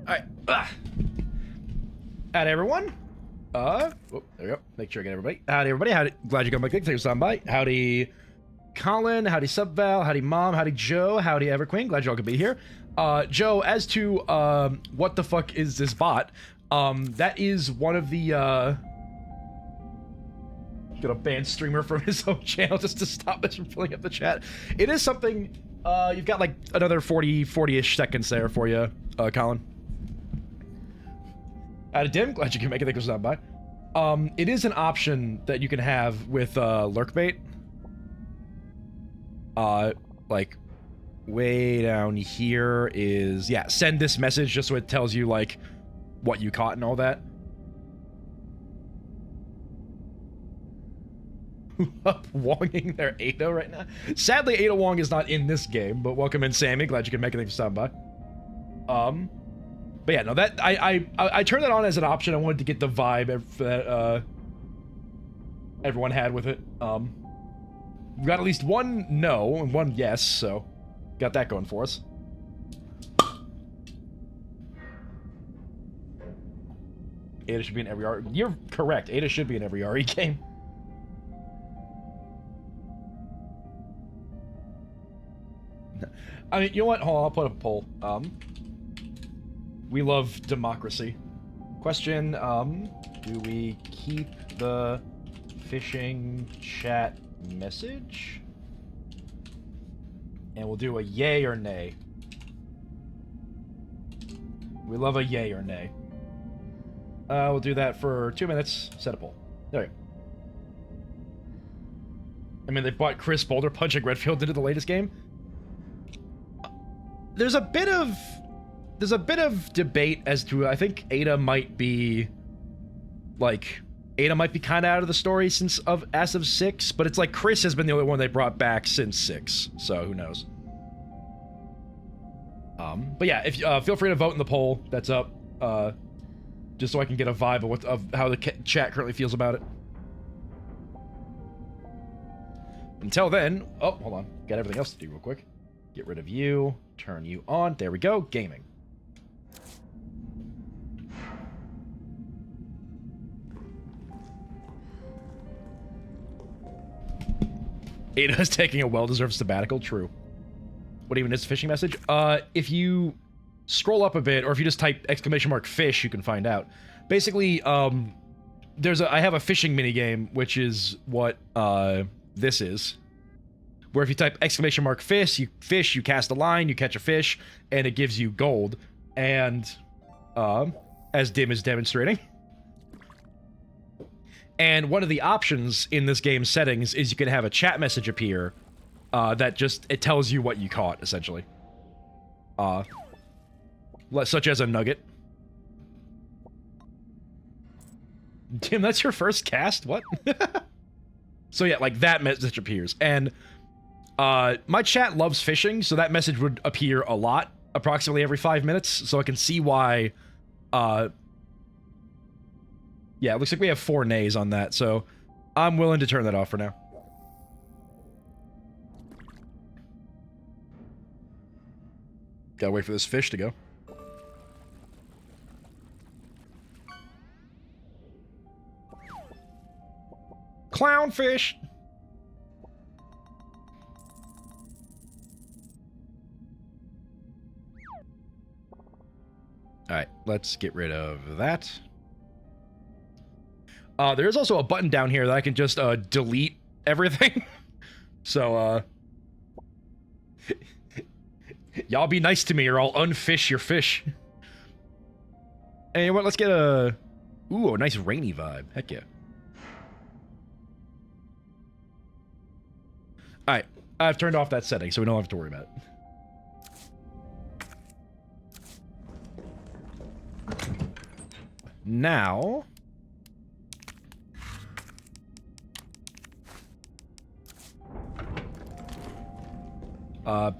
Alright. Howdy, everyone. Oh, there we go. Make sure I get everybody. Howdy, everybody. Howdy. Glad you got my click. Thanks for stopping by. Howdy, Colin. Howdy, Subval. Howdy, Mom. Howdy, Joe. Howdy, Everqueen. Glad you all could be here. Joe, as to, what the fuck is this bot? That is one of the, gonna ban streamer from his own channel just to stop us from filling up the chat. It is something, you've got like another 40-ish seconds there for you, Colin. Howdy, Dim. Glad you can make it. Thank you for stopping by. It is an option that you can have with, lurkbait. Like, way down here is, yeah, send this message just so it tells you, like, what you caught and all that. Up Wonging their Ada right now. Sadly, Ada Wong is not in this game, but welcome in, Sammy. Glad you can make it. Thank you for stopping by. But yeah, no, that I turned that on as an option. I wanted to get the vibe that everyone had with it. We got at least one no and one yes, so got that going for us. Ada should be in every RE. You're correct. Ada should be in every RE game. I mean, you know what? Hold on, I'll put up a poll. We love democracy. Question, do we keep the phishing chat message? And we'll do a yay or nay. We love a yay or nay. We'll do that for 2 minutes. Set a poll. There we go. I mean, they brought Chris Boulder punching Redfield into the latest game. There's a bit of debate as to, I think Ada might be, like, Ada might be kind of out of the story as of 6, but it's like Chris has been the only one they brought back since 6, so who knows. But yeah, if feel free to vote in the poll that's up, just so I can get a vibe of how the chat currently feels about it. Until then, oh, hold on, got everything else to do real quick. Get rid of you, turn you on, there we go, gaming. Ada's taking a well-deserved sabbatical, true. What even is a phishing message? If you scroll up a bit, or if you just type !fish, you can find out. Basically, I have a phishing minigame, which is what, this is. Where if you type !fish, you cast a line, you catch a fish, and it gives you gold. And, as Dim is demonstrating. And one of the options in this game's settings is you can have a chat message appear that just, it tells you what you caught, essentially. Such as a nugget. Tim, that's your first cast? What? So yeah, like that message appears. And my chat loves fishing, so that message would appear a lot, approximately every 5 minutes, so I can see why, yeah, it looks like we have 4 nays on that, so I'm willing to turn that off for now. Gotta wait for this fish to go. Clownfish! Alright, let's get rid of that. There's also a button down here that I can just, delete everything. So, y'all be nice to me or I'll unfish your fish. Hey, what? Let's get a nice rainy vibe. Heck yeah. Alright, I've turned off that setting, so we don't have to worry about it. Now...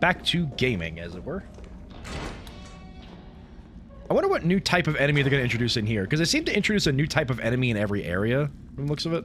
back to gaming, as it were. I wonder what new type of enemy they're going to introduce in here, because they seem to introduce a new type of enemy in every area, from the looks of it.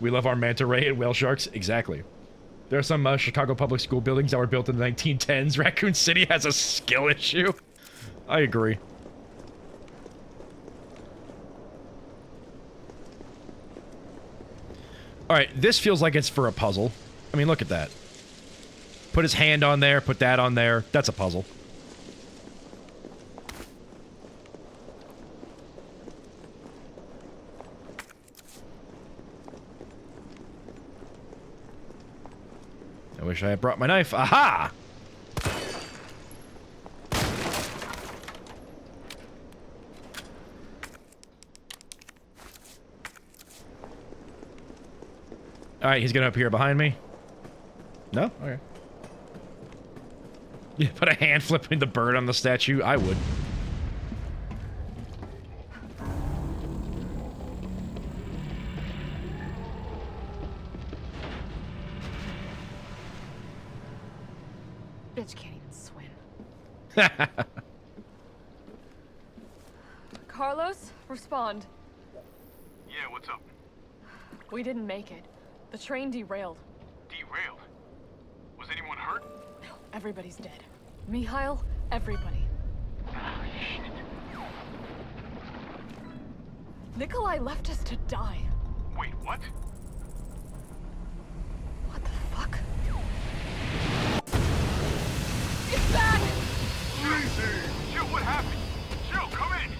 We love our manta ray and whale sharks. Exactly. There are some Chicago public school buildings that were built in the 1910s. Raccoon City has a skill issue. I agree. Alright, this feels like it's for a puzzle. I mean, look at that. Put his hand on there, put that on there. That's a puzzle. I wish I had brought my knife. Aha! Alright, he's gonna appear behind me. No? Okay. Yeah, put a hand flipping the bird on the statue? I would. Bitch can't even swim. Carlos, respond. Yeah, what's up? We didn't make it. The train derailed. Derailed? Was anyone hurt? No, everybody's dead. Mikhail, everybody. Ah, shit. Nikolai left us to die. Wait, what? What the fuck? It's bad! Easy! Jill, what happened? Jill, come in!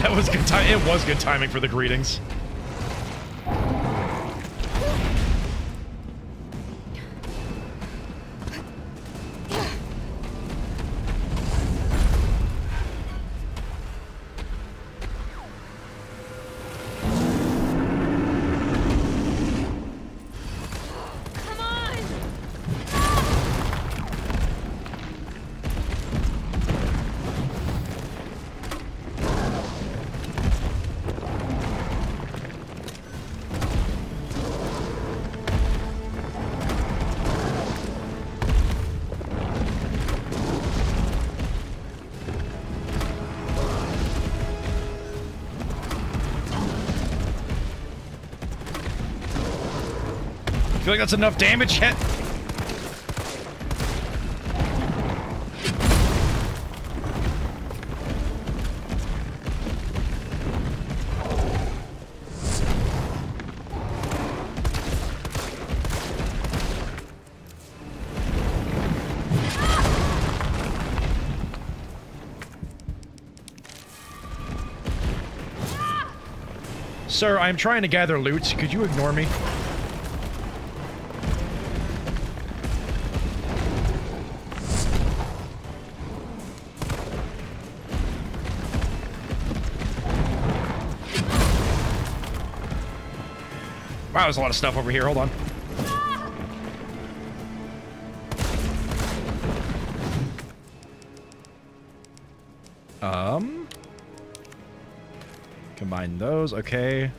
That was good time. It was good timing for the greetings. Come on! Feel like that's enough damage yet? Sir, I'm trying to gather loot. Could you ignore me? Wow, there's a lot of stuff over here. Hold on. Combine those. Okay.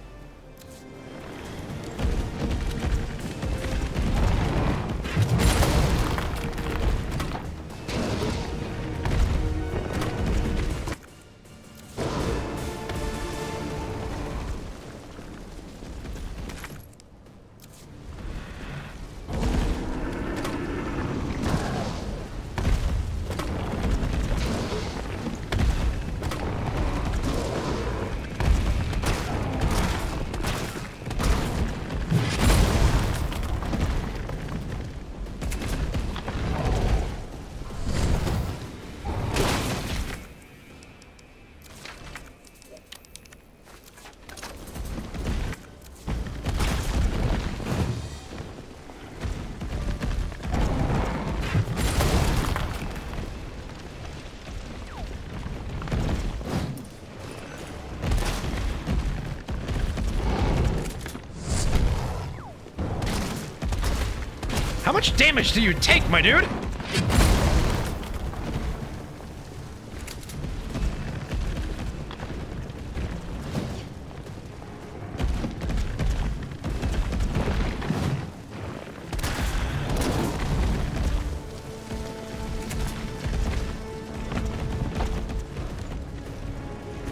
How much damage do you take, my dude?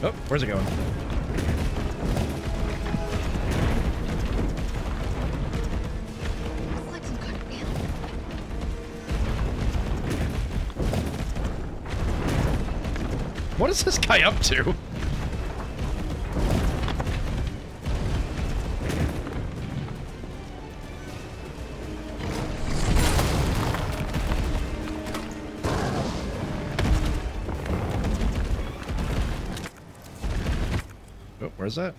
Oh, where's it going? It's like some kind of animal. What is this guy up to? Oh, where's that?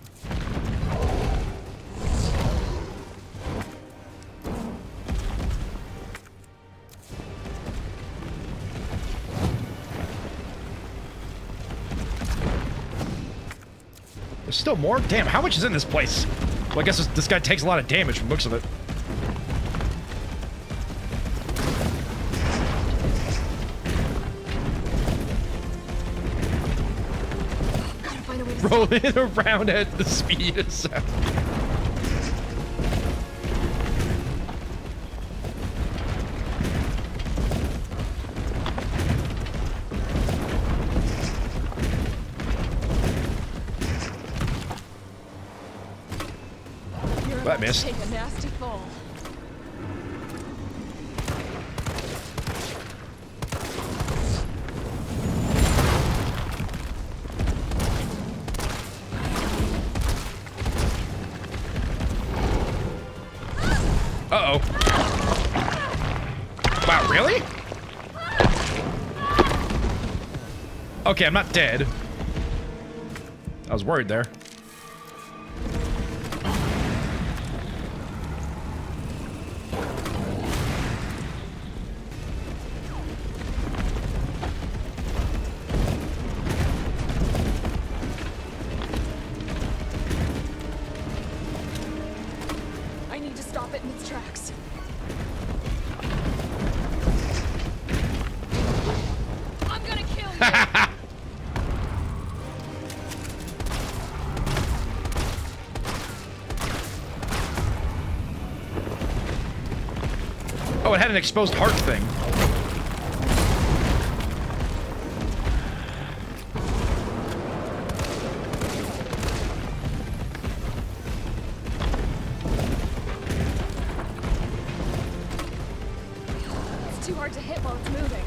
There's still more? Damn, how much is in this place? Well, I guess this guy takes a lot of damage from the looks of it. Gotta find a way to Rolling around at the speed of sound. You're Well, I about to missed. take a nasty fall. Uh-oh. Wow, really? Okay, I'm not dead. I was worried there. I need to stop it in its tracks. I'm gonna kill you! Oh, it had an exposed heart thing. It's too hard to hit while it's moving.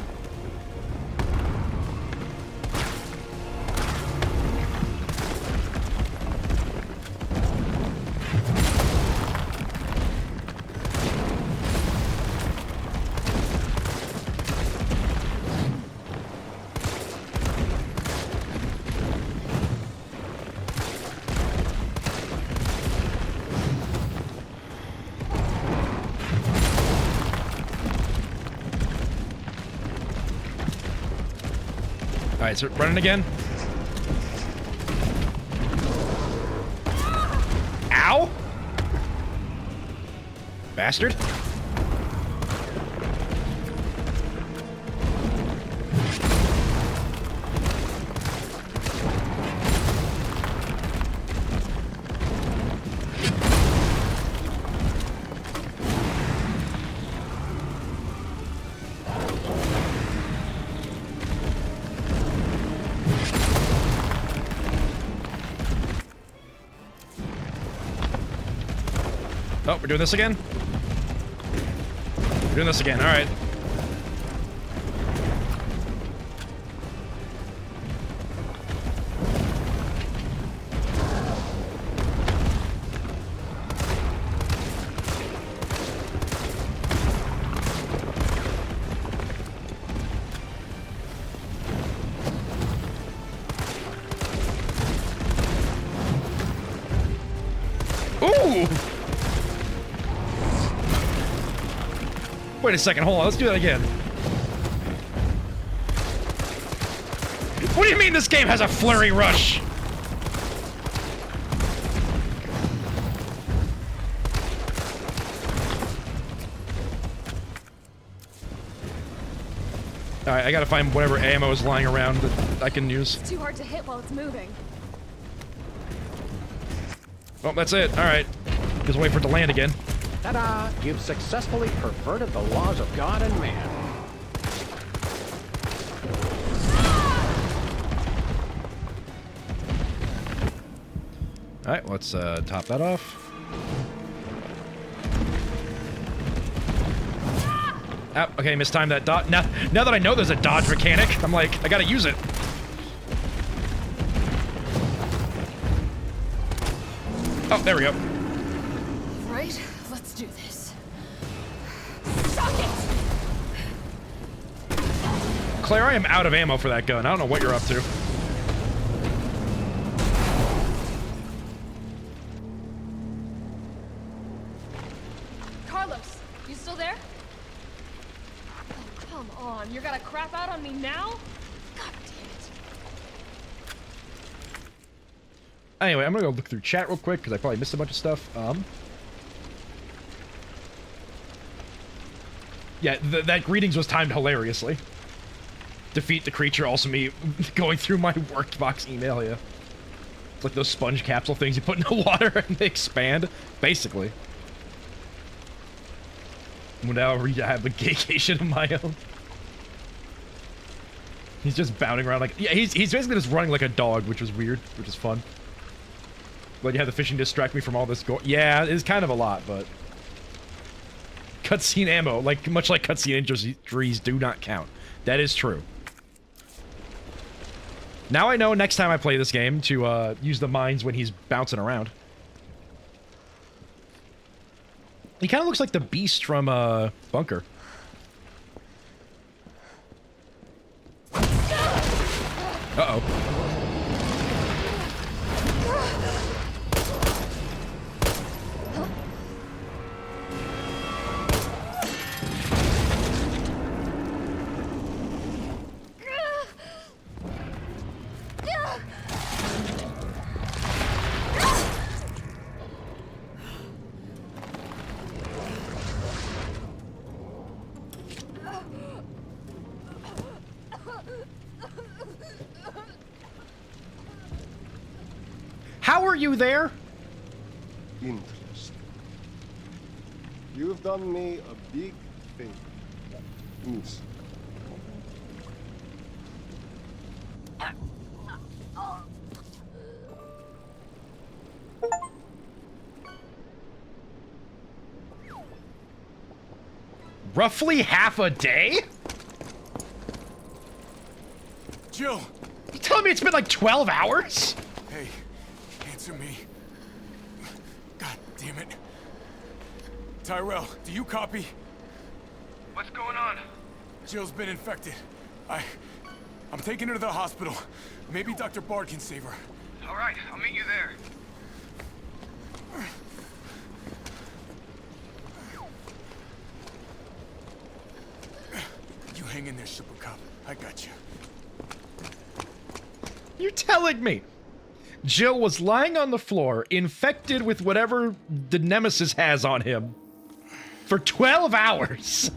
Alright, so running again. Ow! Bastard. Oh, we're doing this again? We're doing this again, alright. Ooh! Wait a second, hold on, let's do that again. What do you mean this game has a flurry rush? Alright, I gotta find whatever ammo is lying around that I can use. It's too hard to hit while it's moving. Oh, that's it, alright. Just wait for it to land again. Ta-da! You've successfully perverted the laws of God and man. Alright, let's top that off. Oh, okay, mistimed that dodge. Now that I know there's a dodge mechanic, I'm like, I gotta use it. Oh, there we go. Right, let's do this. Suck it! Claire, I am out of ammo for that gun. I don't know what you're up to. Carlos, you still there? Oh, come on. You're gonna crap out on me now? God damn it. Anyway, I'm gonna go look through chat real quick because I probably missed a bunch of stuff. Yeah, that greetings was timed hilariously. Defeat the creature, also me going through my workbox email, yeah. It's like those sponge capsule things you put in the water and they expand, basically. Well, now I have a vacation of my own. He's just bounding around like, yeah, he's basically just running like a dog, which was weird, which is fun. But you have the fishing distract me from all this go. Yeah, it's kind of a lot, but cutscene ammo, like much like cutscene injuries, do not count. That is true. Now I know next time I play this game to use the mines when he's bouncing around. He kind of looks like the Beast from Bunker. Uh-oh. How are you there? Interesting. You've done me a big favor, Miss. Roughly half a day? Jill! You telling me it's been like 12 hours? Hey, answer me. God damn it. Tyrell, do you copy? What's going on? Jill's been infected. I'm taking her to the hospital. Maybe Dr. Bard can save her. All right, I'll meet you there. You hang in there, Super Cop. I got you. You're telling me Jill was lying on the floor, infected with whatever the Nemesis has on him, for 12 hours?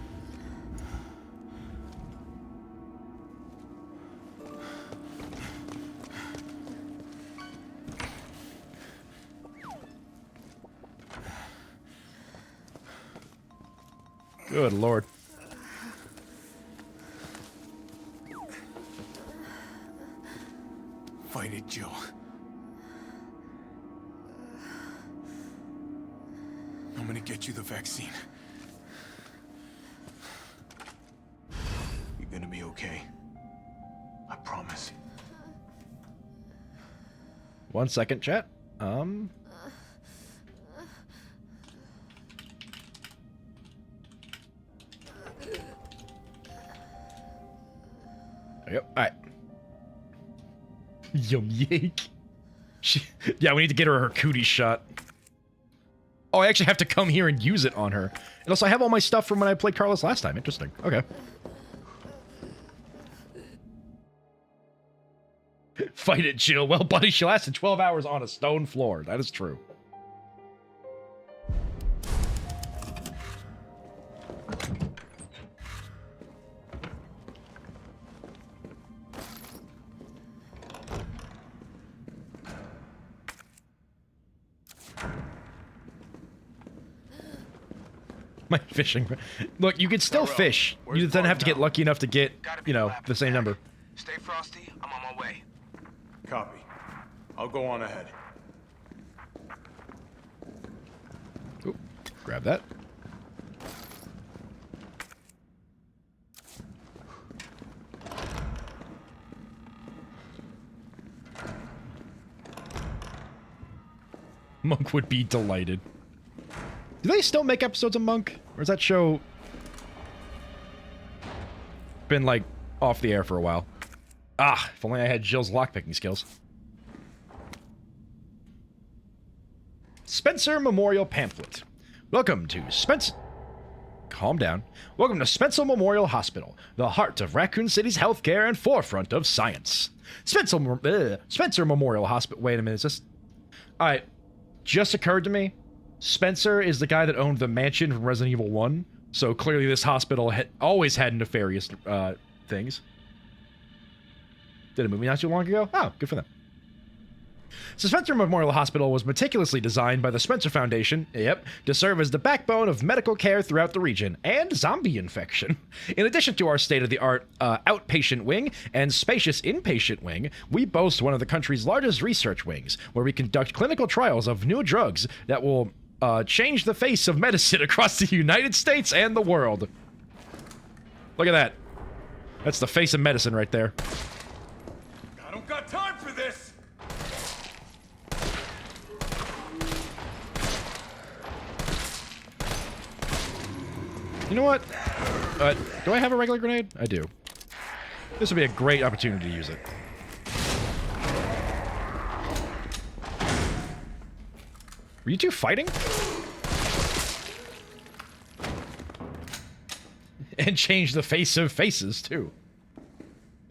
Good Lord. Fight it, Jill. I'm gonna get you the vaccine. You're gonna be okay. I promise. 1 second, chat. Yep. All right. Yum yake. Yeah, we need to get her cootie shot. Oh, I actually have to come here and use it on her. And also, I have all my stuff from when I played Carlos last time. Interesting. Okay. Fight it, Jill. Well, buddy, she lasted 12 hours on a stone floor. That is true. My fishing. Look, you can still fish. You then have to get lucky enough to get, you know, the same number. Stay frosty. I'm on my way. Copy. I'll go on ahead. Grab that. Monk would be delighted. Do they still make episodes of Monk? Or is that show been, like, off the air for a while? Ah, if only I had Jill's lockpicking skills. Spencer Memorial Pamphlet. Welcome to Spencer... Calm down. Welcome to Spencer Memorial Hospital, the heart of Raccoon City's healthcare and forefront of science. Spencer Memorial Hospital... Wait a minute, is this... Alright, just occurred to me. Spencer is the guy that owned the mansion from Resident Evil 1, so clearly this hospital always had nefarious things. Did a movie not too long ago? Oh, good for them. So Spencer Memorial Hospital was meticulously designed by the Spencer Foundation, to serve as the backbone of medical care throughout the region, and zombie infection. In addition to our state-of-the-art outpatient wing and spacious inpatient wing, we boast one of the country's largest research wings, where we conduct clinical trials of new drugs that will change the face of medicine across the United States and the world. Look at that. That's the face of medicine right there. I don't got time for this! You know what? Do I have a regular grenade? I do. This would be a great opportunity to use it. Were you two fighting? And change the face of faces, too.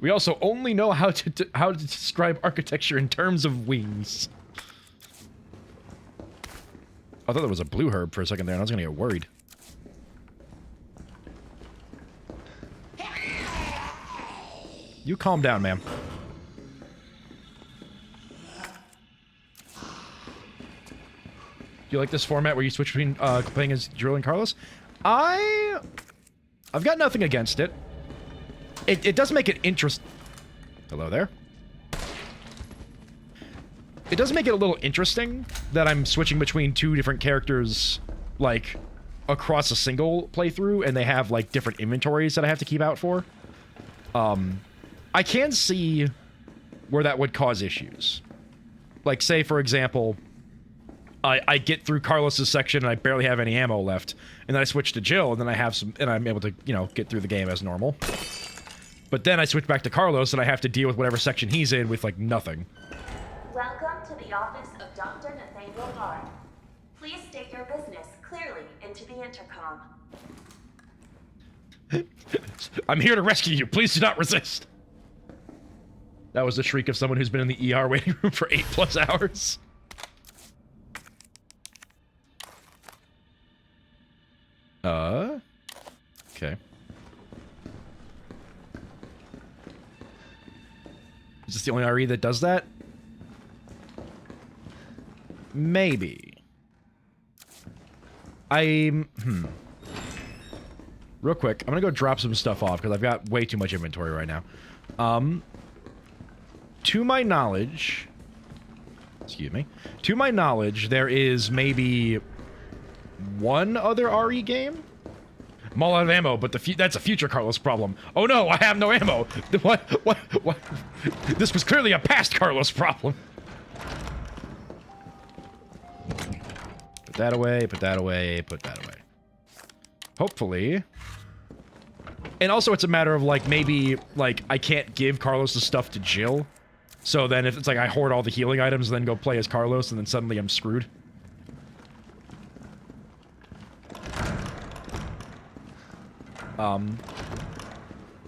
We also only know how to describe architecture in terms of wings. I thought there was a blue herb for a second there, and I was gonna get worried. You calm down, ma'am. Do you like this format where you switch between playing as Jill and Carlos? I've got nothing against it. It does make it interesting. Hello there. It does make it a little interesting that I'm switching between two different characters, like, across a single playthrough, and they have, like, different inventories that I have to keep out for. I can see where that would cause issues. Like, say, for example, I get through Carlos's section and I barely have any ammo left, and then I switch to Jill, and then I have some, and I'm able to, you know, get through the game as normal. But then I switch back to Carlos, and I have to deal with whatever section he's in with, like, nothing. Welcome to the office of Dr. Nathaniel Bard. Please state your business clearly into the intercom. I'm here to rescue you. Please do not resist. That was the shriek of someone who's been in the ER waiting room for 8+ hours. Okay. Is this the only RE that does that? Maybe. Real quick, I'm gonna go drop some stuff off, because I've got way too much inventory right now. To my knowledge... Excuse me. To my knowledge, there is maybe one other RE game? I'm all out of ammo, but that's a future Carlos problem. Oh no, I have no ammo! What? This was clearly a past Carlos problem. Put that away, put that away, put that away. Hopefully... And also it's a matter of, like, maybe, like, I can't give Carlos the stuff to Jill. So then if it's like I hoard all the healing items and then go play as Carlos, and then suddenly I'm screwed.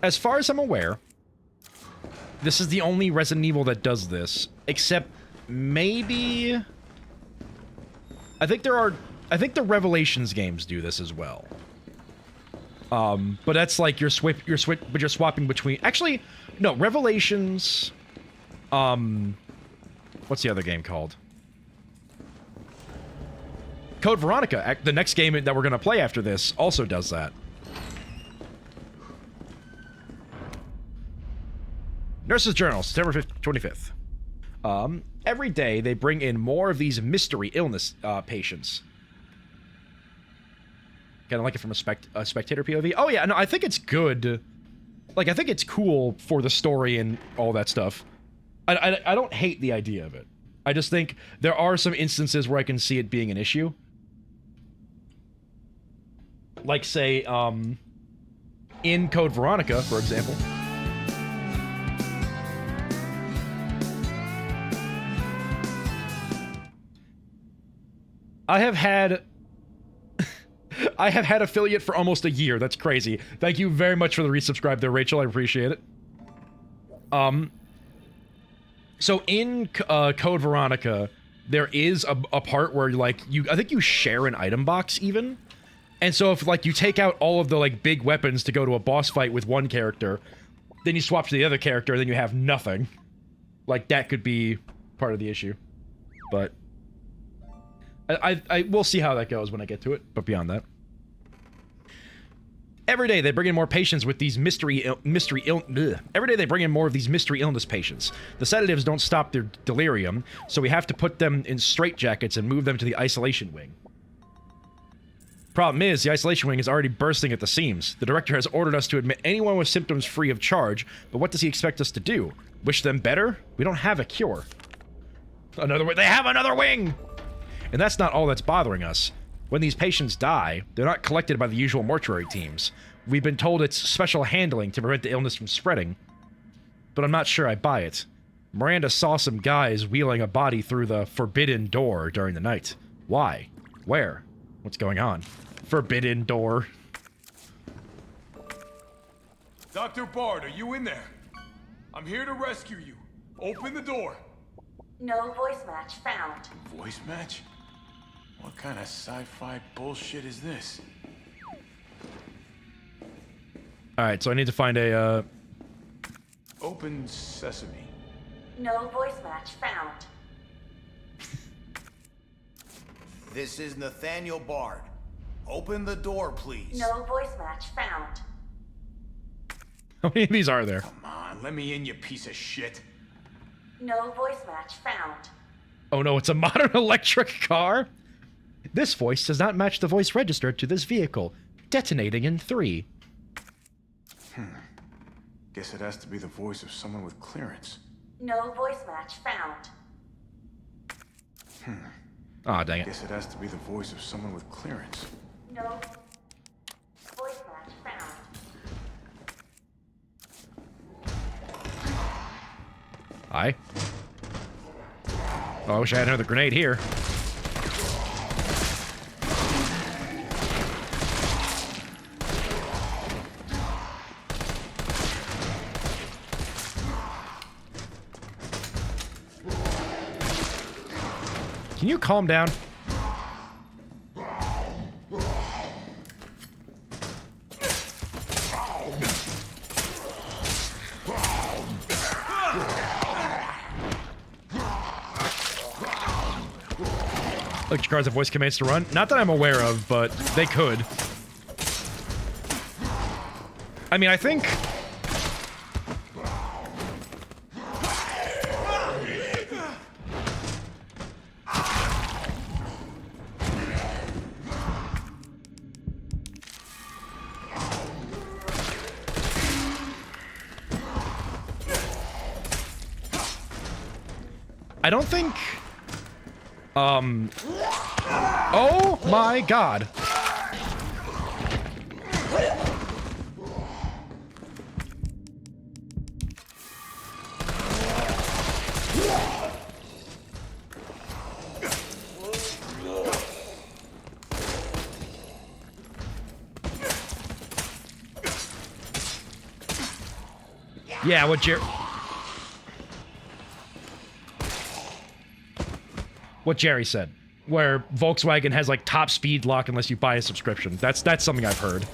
As far as I'm aware, this is the only Resident Evil that does this, except maybe... I think the Revelations games do this as well. But that's like you're swapping between... Actually, no, Revelations... What's the other game called? Code Veronica, the next game that we're going to play after this, also does that. Nurse's Journal, September 25th. Every day, they bring in more of these mystery illness patients. Kind of like it from a spectator POV. Oh yeah, no, I think it's good. Like, I think it's cool for the story and all that stuff. I don't hate the idea of it. I just think there are some instances where I can see it being an issue. Like, say, in Code Veronica, for example. I have had affiliate for almost a year. That's crazy. Thank you very much for the resubscribe there, Rachel. I appreciate it. So in Code Veronica, there is a part where, like, I think you share an item box, even. And so if, like, you take out all of the, like, big weapons to go to a boss fight with one character, then you swap to the other character, then you have nothing. Like, that could be part of the issue. But I will see how that goes when I get to it, but beyond that. Every day they bring in more patients with these Every day they bring in more of these mystery illness patients. The sedatives don't stop their delirium, so we have to put them in straitjackets and move them to the isolation wing. Problem is, the isolation wing is already bursting at the seams. The director has ordered us to admit anyone with symptoms free of charge, but what does he expect us to do? Wish them better? We don't have a cure. They have another wing! And that's not all that's bothering us. When these patients die, they're not collected by the usual mortuary teams. We've been told it's special handling to prevent the illness from spreading. But I'm not sure I buy it. Miranda saw some guys wheeling a body through the forbidden door during the night. Why? Where? What's going on? Forbidden door. Dr. Bard, are you in there? I'm here to rescue you. Open the door. No voice match found. Voice match? What kind of sci-fi bullshit is this? Alright, so I need to find a, Open sesame. No voice match found. This is Nathaniel Bard. Open the door, please. No voice match found. How many of these are there? Come on, let me in, you piece of shit. No voice match found. Oh no, it's a modern electric car? This voice does not match the voice registered to this vehicle. Detonating in 3. Guess it has to be the voice of someone with clearance. No voice match found. Aw, dang it. Guess it has to be the voice of someone with clearance. No voice match found. Hi. Oh, I wish I had another grenade here. Can you calm down? Electric cars have voice commands to run? Not that I'm aware of, but they could. I mean, I think... I don't think... Oh my god. Yeah, what Jerry said, where Volkswagen has like top speed lock unless you buy a subscription. That's something I've heard.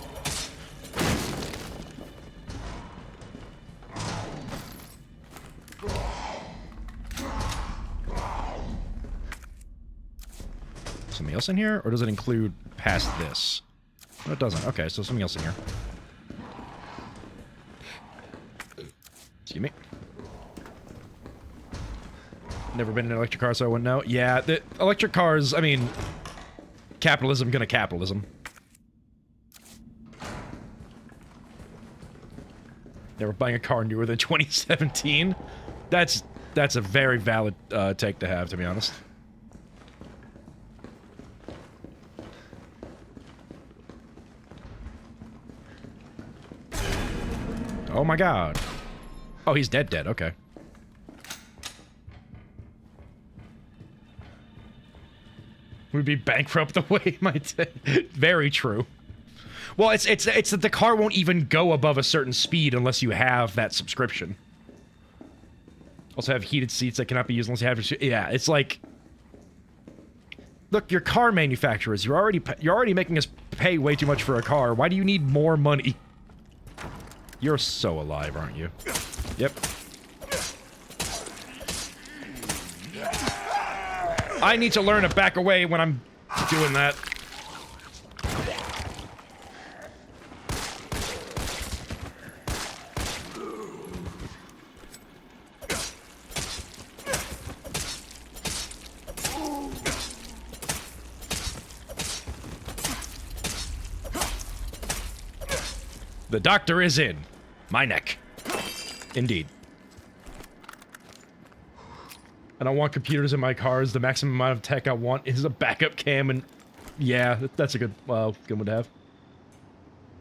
Something else in here, or does it include past this? No, it doesn't. Okay, so something else in here. Excuse me. Never been in an electric car, so I wouldn't know. Yeah, the electric cars, I mean, capitalism gonna capitalism. Never buying a car newer than 2017. That's a very valid take to have, to be honest. Oh my god. Oh, he's dead, okay. We'd be bankrupt the way my very true. Well, it's that the car won't even go above a certain speed unless you have that subscription. Also have heated seats that cannot be used unless you have your... Yeah, it's like... Look, you're car manufacturers. You're already making us pay way too much for a car. Why do you need more money? You're so alive, aren't you? Yep. I need to learn to back away when I'm doing that. The doctor is in. My neck. Indeed. I don't want computers in my cars. The maximum amount of tech I want is a backup cam, and yeah, that's a good one to have.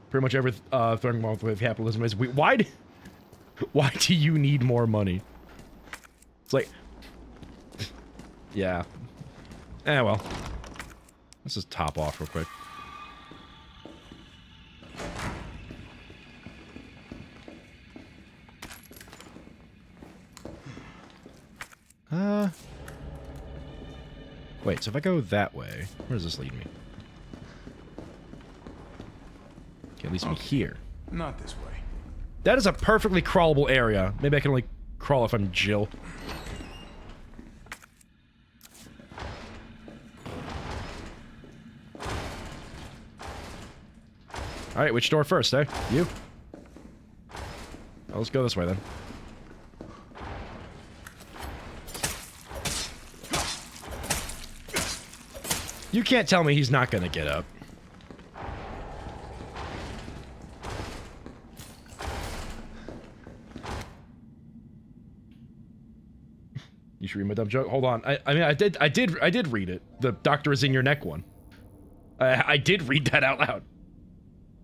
Pretty much everything wrong with capitalism is why do you need more money? It's like, yeah. Well, let's just top off real quick. Wait, so if I go that way, where does this lead me? Okay, at least me here. Not this way. That is a perfectly crawlable area. Maybe I can only crawl if I'm Jill. Alright, which door first, eh? You? Well, let's go this way then. You can't tell me he's not gonna get up. You should read my dumb joke. Hold on. I mean, I did read it. The doctor is in your neck one. I did read that out loud.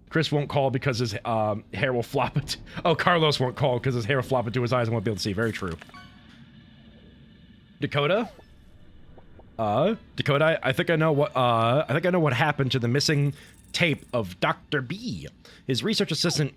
Chris won't call because his hair will flop it. Oh, Carlos won't call because his hair will flop into his eyes and won't be able to see. Very true. Dakota? Dakota, I think I know what happened to the missing tape of Dr. B. His research assistant,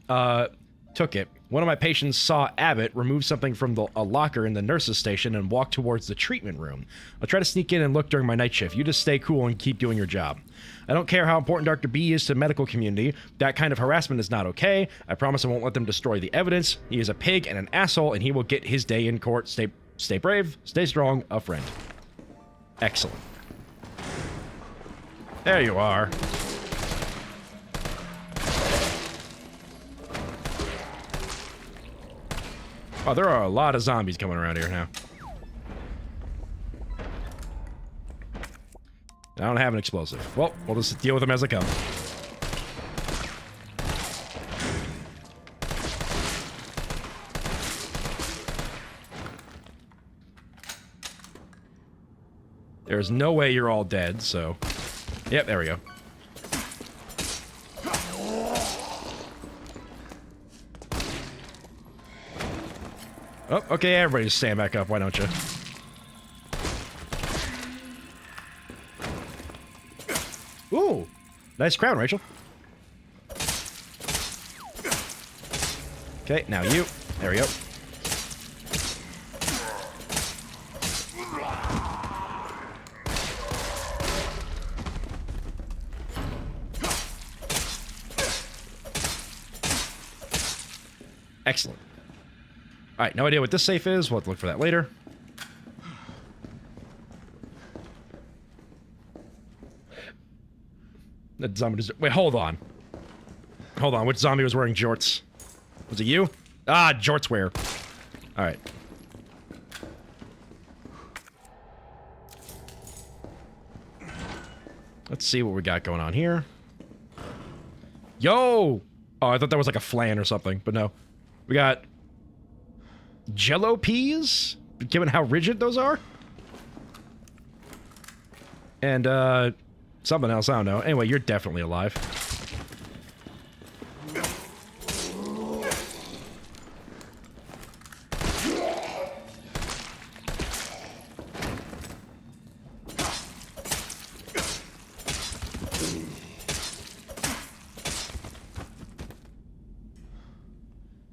took it. One of my patients saw Abbott remove something from a locker in the nurse's station and walk towards the treatment room. I'll try to sneak in and look during my night shift. You just stay cool and keep doing your job. I don't care how important Dr. B is to the medical community. That kind of harassment is not okay. I promise I won't let them destroy the evidence. He is a pig and an asshole, and he will get his day in court. Stay brave, stay strong, a friend. Excellent. There you are. Oh, there are a lot of zombies coming around here now. I don't have an explosive. Well, we'll just deal with them as they come. There's no way you're all dead, so... Yep, there we go. Oh, okay, everybody just stand back up, why don't you? Ooh! Nice crown, Rachel. Okay, now you. There we go. Excellent. Alright, no idea what this safe is. We'll have to look for that later. That zombie just... Wait, hold on. Hold on, which zombie was wearing jorts? Was it you? Ah, jorts wear. Alright. Let's see what we got going on here. Yo! Oh, I thought that was like a flan or something, but no. We got Jello peas, given how rigid those are. And, something else, I don't know. Anyway, you're definitely alive.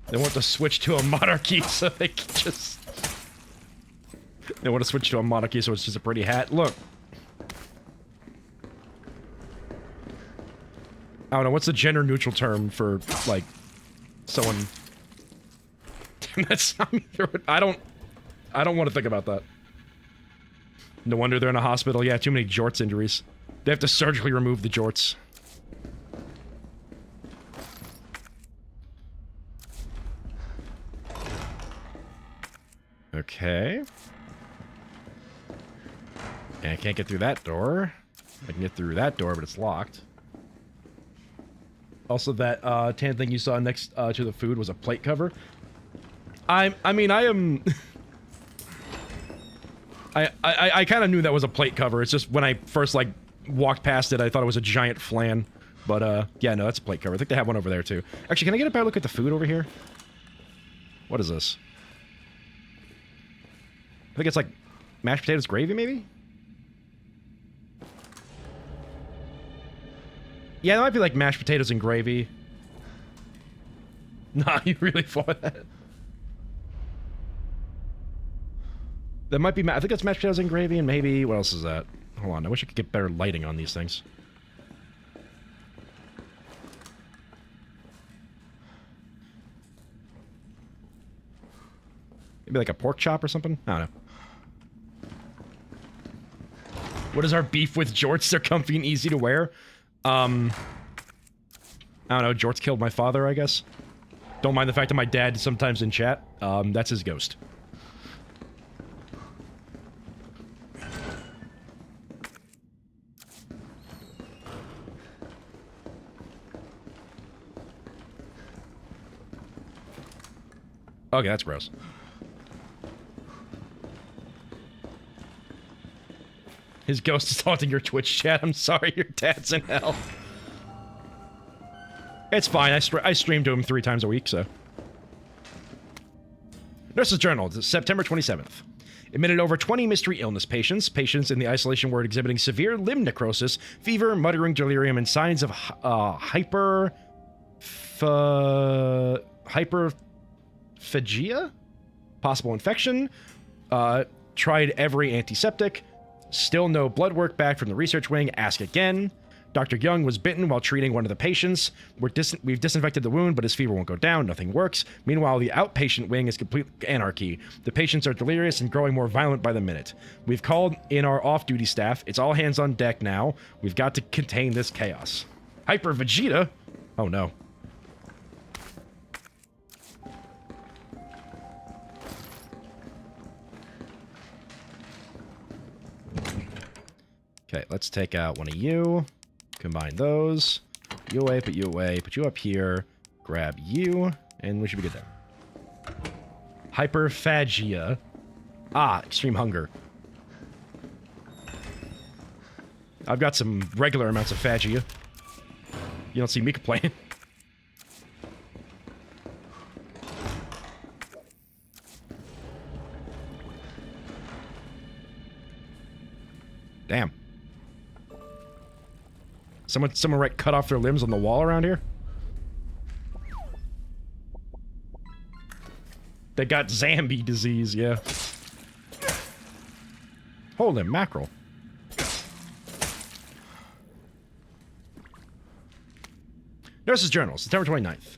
They want to switch to a monarchy, so they can just... They want to switch to a monarchy, so it's just a pretty hat. Look. I don't know, what's the gender-neutral term for, like, someone... That's not me. I don't want to think about that. No wonder they're in a hospital. Yeah, too many jorts injuries. They have to surgically remove the jorts. Okay. And I can't get through that door. I can get through that door, but it's locked. Also, that tan thing you saw next to the food was a plate cover. I am... I kind of knew that was a plate cover. It's just when I first, like, walked past it, I thought it was a giant flan. But, yeah, no, that's a plate cover. I think they have one over there, too. Actually, can I get a better look at the food over here? What is this? I think it's, like, mashed potatoes gravy, maybe? Yeah, that might be, like, mashed potatoes and gravy. Nah, you really thought that? That might be, I think that's mashed potatoes and gravy, and maybe, what else is that? Hold on, I wish I could get better lighting on these things. Maybe like a pork chop or something? I don't know. What is our beef with jorts? They're comfy and easy to wear. I don't know, jorts killed my father, I guess. Don't mind the fact that my dad is sometimes in chat. That's his ghost. Okay, that's gross. His ghost is haunting your Twitch chat. I'm sorry, your dad's in hell. It's fine. I stream to him 3 times a week, so. Nurse's Journal, September 27th. Admitted over 20 mystery illness patients. Patients in the isolation ward exhibiting severe limb necrosis, fever, muttering delirium, and signs of hyperphagia? Possible infection. Tried every antiseptic. Still no blood work back from the research wing. Ask again. Dr. Young was bitten while treating one of the patients. We've disinfected the wound, but his fever won't go down. Nothing works. Meanwhile, the outpatient wing is complete anarchy. The patients are delirious and growing more violent by the minute. We've called in our off-duty staff. It's all hands on deck now. We've got to contain this chaos. Hyper Vegeta? Oh no. Okay, let's take out one of you. Combine those. You away, put you away, put you up here. Grab you, and we should be good there. Hyperphagia. Ah, extreme hunger. I've got some regular amounts of phagia. You don't see me complaining. Damn. Someone cut off their limbs on the wall around here? They got zombie disease, yeah. Holy mackerel. Nurse's Journal, September 29th.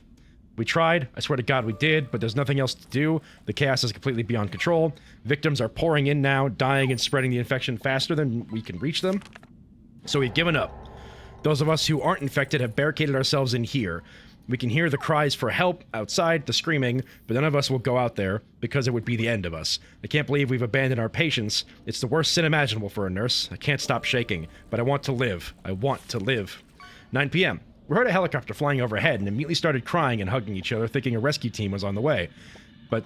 We tried, I swear to God we did, but there's nothing else to do. The chaos is completely beyond control. Victims are pouring in now, dying and spreading the infection faster than we can reach them. So we've given up. Those of us who aren't infected have barricaded ourselves in here. We can hear the cries for help outside, the screaming, but none of us will go out there because it would be the end of us. I can't believe we've abandoned our patients. It's the worst sin imaginable for a nurse. I can't stop shaking, but I want to live. I want to live. 9 p.m. We heard a helicopter flying overhead and immediately started crying and hugging each other, thinking a rescue team was on the way. But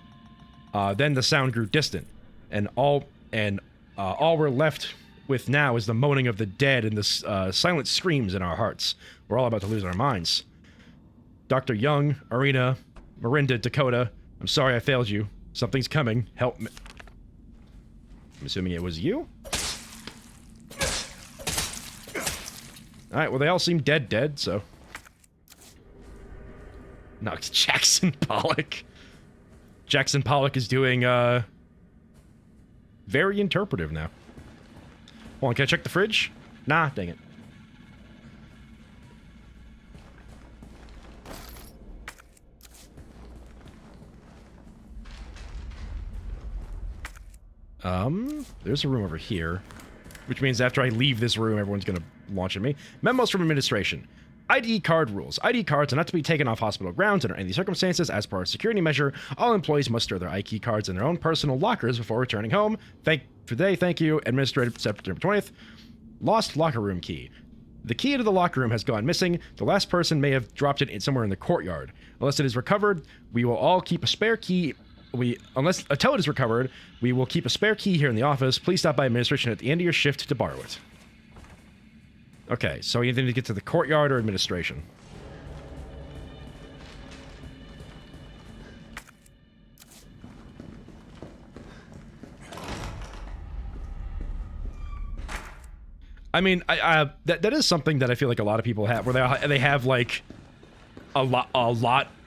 then the sound grew distant, and all we're left with now is the moaning of the dead and the silent screams in our hearts. We're all about to lose our minds. Dr. Young, Arena, Miranda, Dakota, I'm sorry I failed you. Something's coming. Help me. I'm assuming it was you? Alright, well, they all seem dead, so... No, it's Jackson Pollock. Jackson Pollock is doing, very interpretive now. Hold on, can I check the fridge? Nah, dang it. There's a room over here. Which means after I leave this room, everyone's gonna launch at me. Memos from administration. ID card rules. ID cards are not to be taken off hospital grounds under any circumstances. As per our security measure, all employees must store their ID cards in their own personal lockers before returning home. Thank you. Administrative September 20th. Lost locker room key. The key to the locker room has gone missing. The last person may have dropped it somewhere in the courtyard. Unless it is recovered, we will all keep a spare key. Until it is recovered, we will keep a spare key here in the office. Please stop by administration at the end of your shift to borrow it. Okay, so you either need to get to the courtyard or administration. I mean, that is something that I feel like a lot of people have, where they have like a lot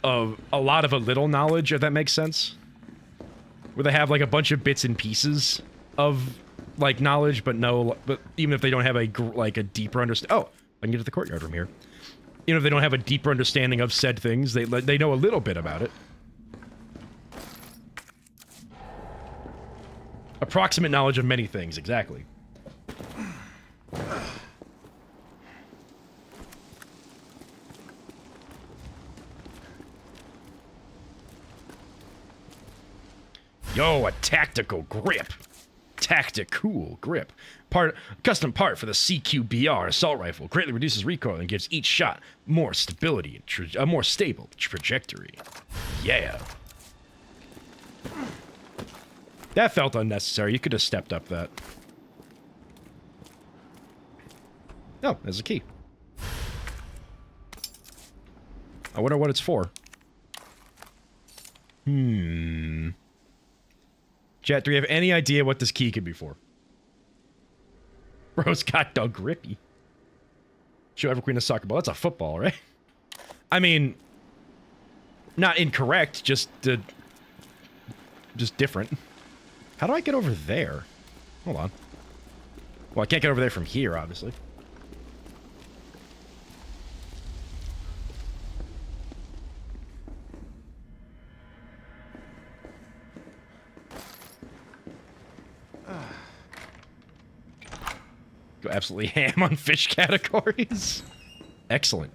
of a little knowledge, if that makes sense. Where they have like a bunch of bits and pieces of like knowledge, but even if they don't have a deeper understanding. Oh, I can get to the courtyard room here. Even if they don't have a deeper understanding of said things, they know a little bit about it. Approximate knowledge of many things, exactly. Yo, a tactical grip. Tactical grip. Custom part for the CQBR assault rifle. Greatly reduces recoil and gives each shot more stability and a more stable trajectory. Yeah. That felt unnecessary. You could have stepped up that. Oh, there's a key. I wonder what it's for. Chat, do we have any idea what this key could be for? Bro's got dog grippy. Show every queen a soccer ball. That's a football, right? I mean, not incorrect, just different. How do I get over there? Hold on. Well, I can't get over there from here, obviously. Go absolutely ham on fish categories. Excellent.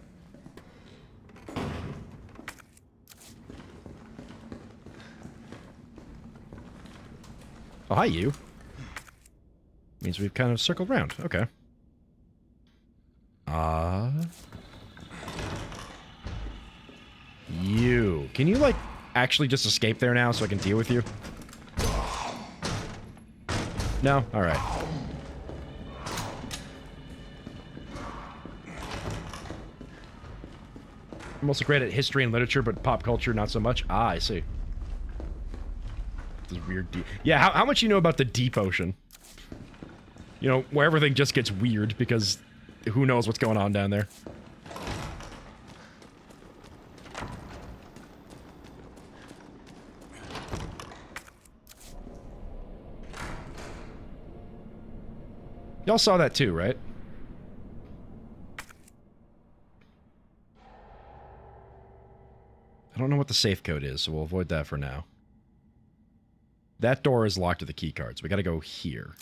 Oh, hi, you. Means we've kind of circled around. Okay. You. Can you, like, actually just escape there now so I can deal with you? No? Alright. I'm also great at history and literature, but pop culture, not so much. Ah, I see. This weird deep... Yeah, how much you know about the deep ocean? You know, where everything just gets weird, because who knows what's going on down there. Y'all saw that too, right? I don't know what the safe code is, so we'll avoid that for now. That door is locked with the key cards. We gotta go here.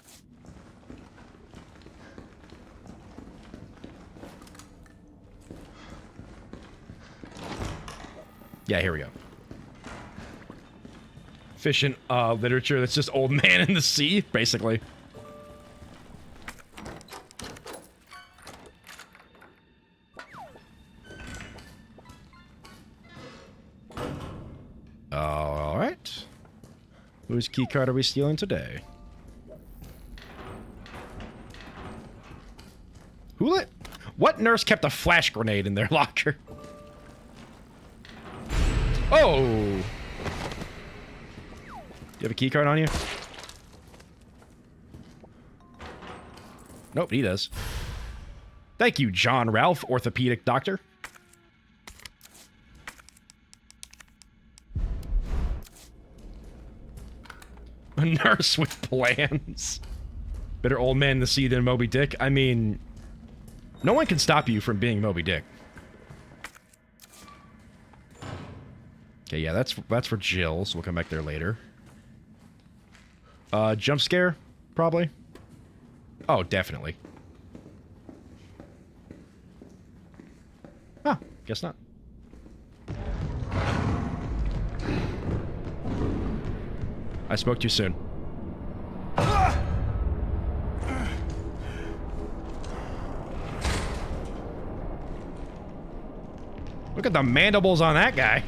Yeah, here we go. Fish and literature, that's just old man in the sea, basically. Whose keycard are we stealing today? Who let... What nurse kept a flash grenade in their locker? Oh! You have a keycard on you? Nope, he does. Thank you, John Ralph, orthopedic doctor. A nurse with plans. Better old man to see than Moby Dick. I mean, no one can stop you from being Moby Dick. Okay, yeah, that's for Jill, so we'll come back there later. Jump scare, probably. Oh, definitely. Huh, guess not. I spoke too soon. Look at the mandibles on that guy.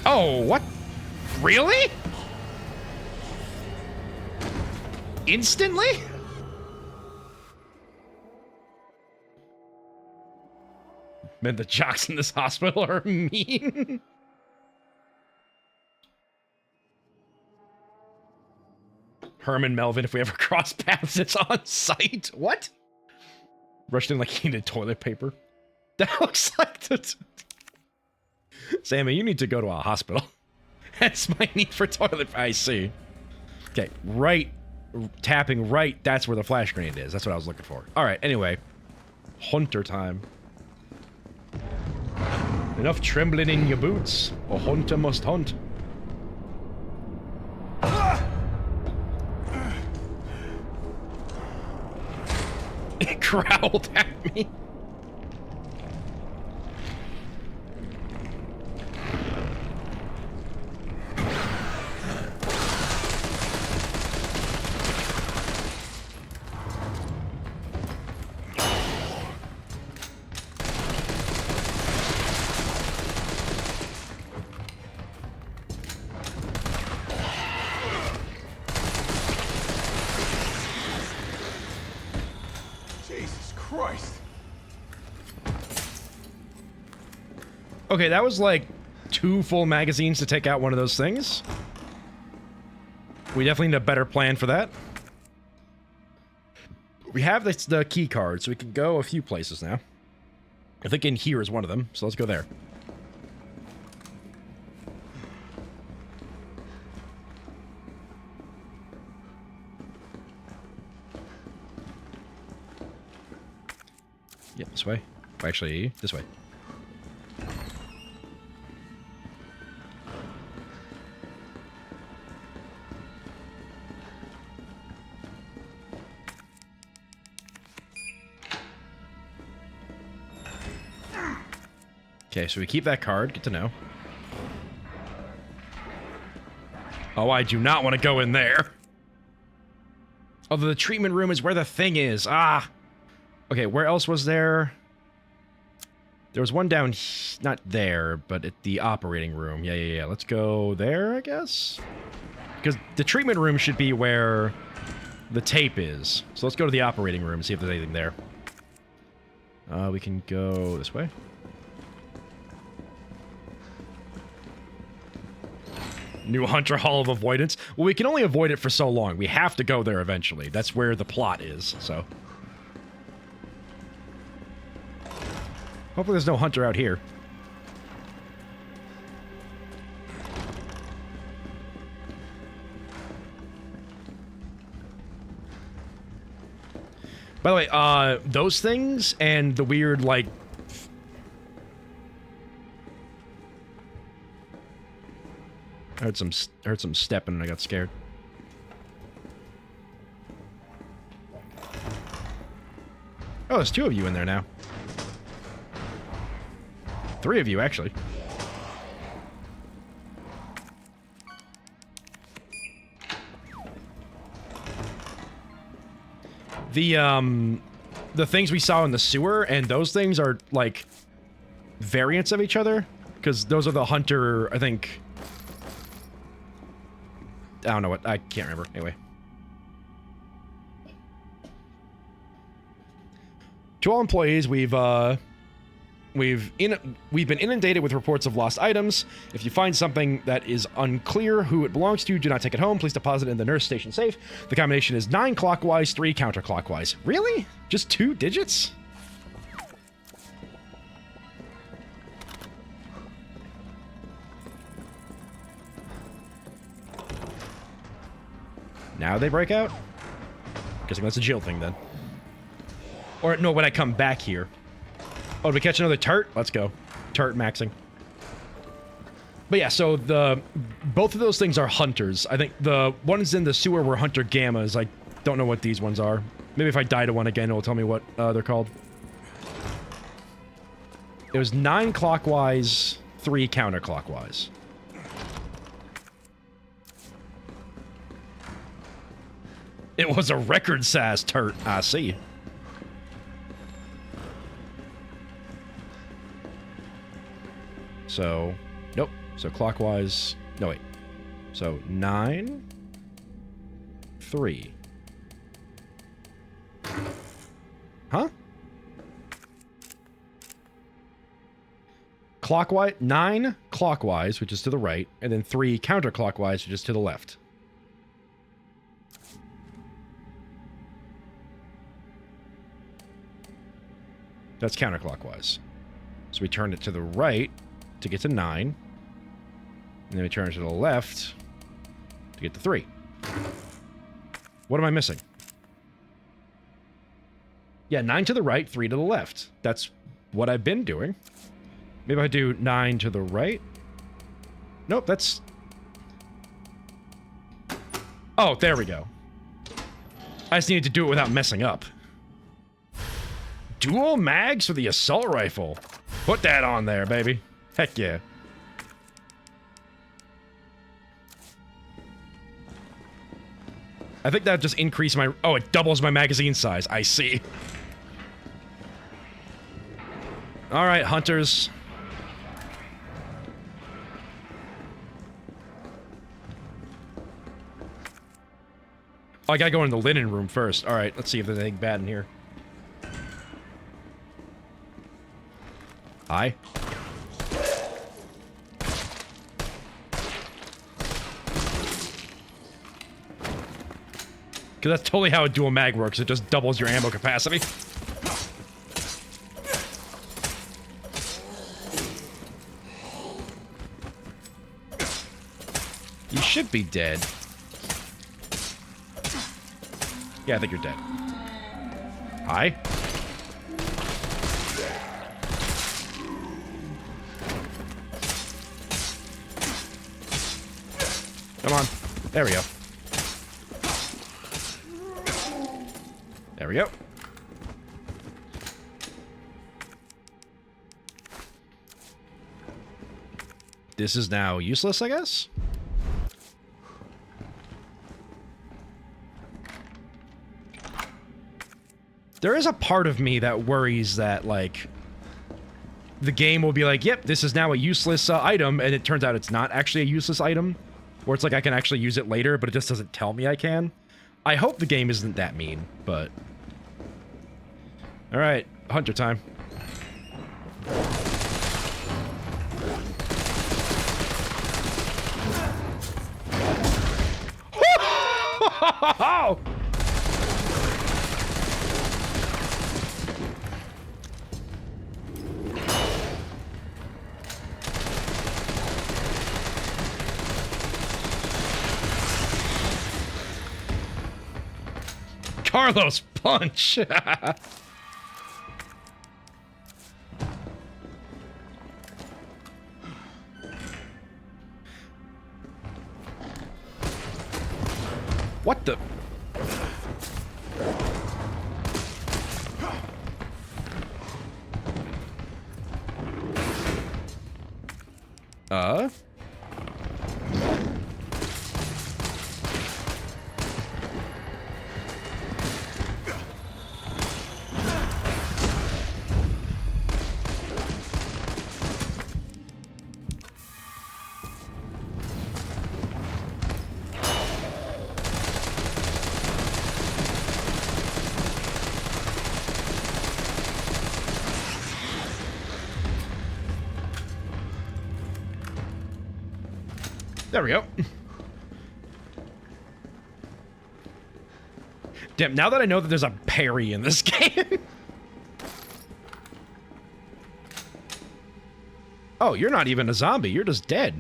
Oh, what? Really? Instantly? Man, the jocks in this hospital are mean. Herman Melvin, if we ever cross paths, it's on site. What? Rushed in like he needed toilet paper. That looks like the... Sammy, you need to go to a hospital. That's my need for toilet. I see. Okay, right. Tapping right. That's where the flash grenade is. That's what I was looking for. All right, anyway. Hunter time. Enough trembling in your boots. A hunter must hunt. It growled at me. Okay, that was like 2 full magazines to take out one of those things. We definitely need a better plan for that. We have the key card, so we can go a few places now. I think in here is one of them, so let's go there. Yeah, this way. Actually, this way. Okay, so we keep that card. Good to know. Oh, I do not want to go in there. Although the treatment room is where the thing is. Ah! Okay, where else was there? There was one down... Not there, but at the operating room. Yeah. Let's go there, I guess? Because the treatment room should be where the tape is. So let's go to the operating room and see if there's anything there. We can go this way. New Hunter Hall of Avoidance. Well, we can only avoid it for so long. We have to go there eventually. That's where the plot is, so. Hopefully there's no Hunter out here. By the way, those things and the weird, like... I heard some stepping and I got scared. Oh, there's 2 of you in there now. 3 of you, actually. The things we saw in the sewer and those things are like variants of each other, because those are the hunter, I think. I don't know what, I can't remember. Anyway. To all employees, we've been inundated with reports of lost items. If you find something that is unclear who it belongs to, do not take it home. Please deposit it in the nurse station safe. The combination is 9 clockwise, 3 counterclockwise. Really? Just 2 digits? Now they break out? Guessing that's a Jill thing then. Or no, when I come back here. Oh, did we catch another tart? Let's go. Tart maxing. But yeah, so both of those things are hunters. I think the ones in the sewer were hunter gammas. I don't know what these ones are. Maybe if I die to one again, it'll tell me what they're called. It was 9 clockwise, 3 counterclockwise. It was a record-size turt, I see. So, nope. So clockwise, no wait. So 9, 3. Huh? Clockwise, 9 clockwise, which is to the right, and then 3 counterclockwise, which is to the left. That's counterclockwise. So we turn it to the right to get to 9. And then we turn it to the left to get to 3. What am I missing? Yeah, 9 to the right, 3 to the left. That's what I've been doing. Maybe I do 9 to the right. Nope, that's... Oh, there we go. I just needed to do it without messing up. Dual mags for the assault rifle. Put that on there, baby. Heck yeah. I think that just increased my... Oh, it doubles my magazine size. I see. Alright, hunters. Oh, I gotta go in the linen room first. Alright, let's see if there's anything bad in here. Hi. Because that's totally how a dual mag works. It just doubles your ammo capacity. You should be dead. Yeah, I think you're dead. Hi. Come on. There we go. There we go. This is now useless, I guess? There is a part of me that worries that, like, the game will be like, yep, this is now a useless item, and it turns out it's not actually a useless item. Or it's like I can actually use it later, but it just doesn't tell me I can. I hope the game isn't that mean, but... Alright, hunter time. Carlos punch. What the? There we go. Damn, now that I know that there's a parry in this game. Oh, you're not even a zombie. You're just dead.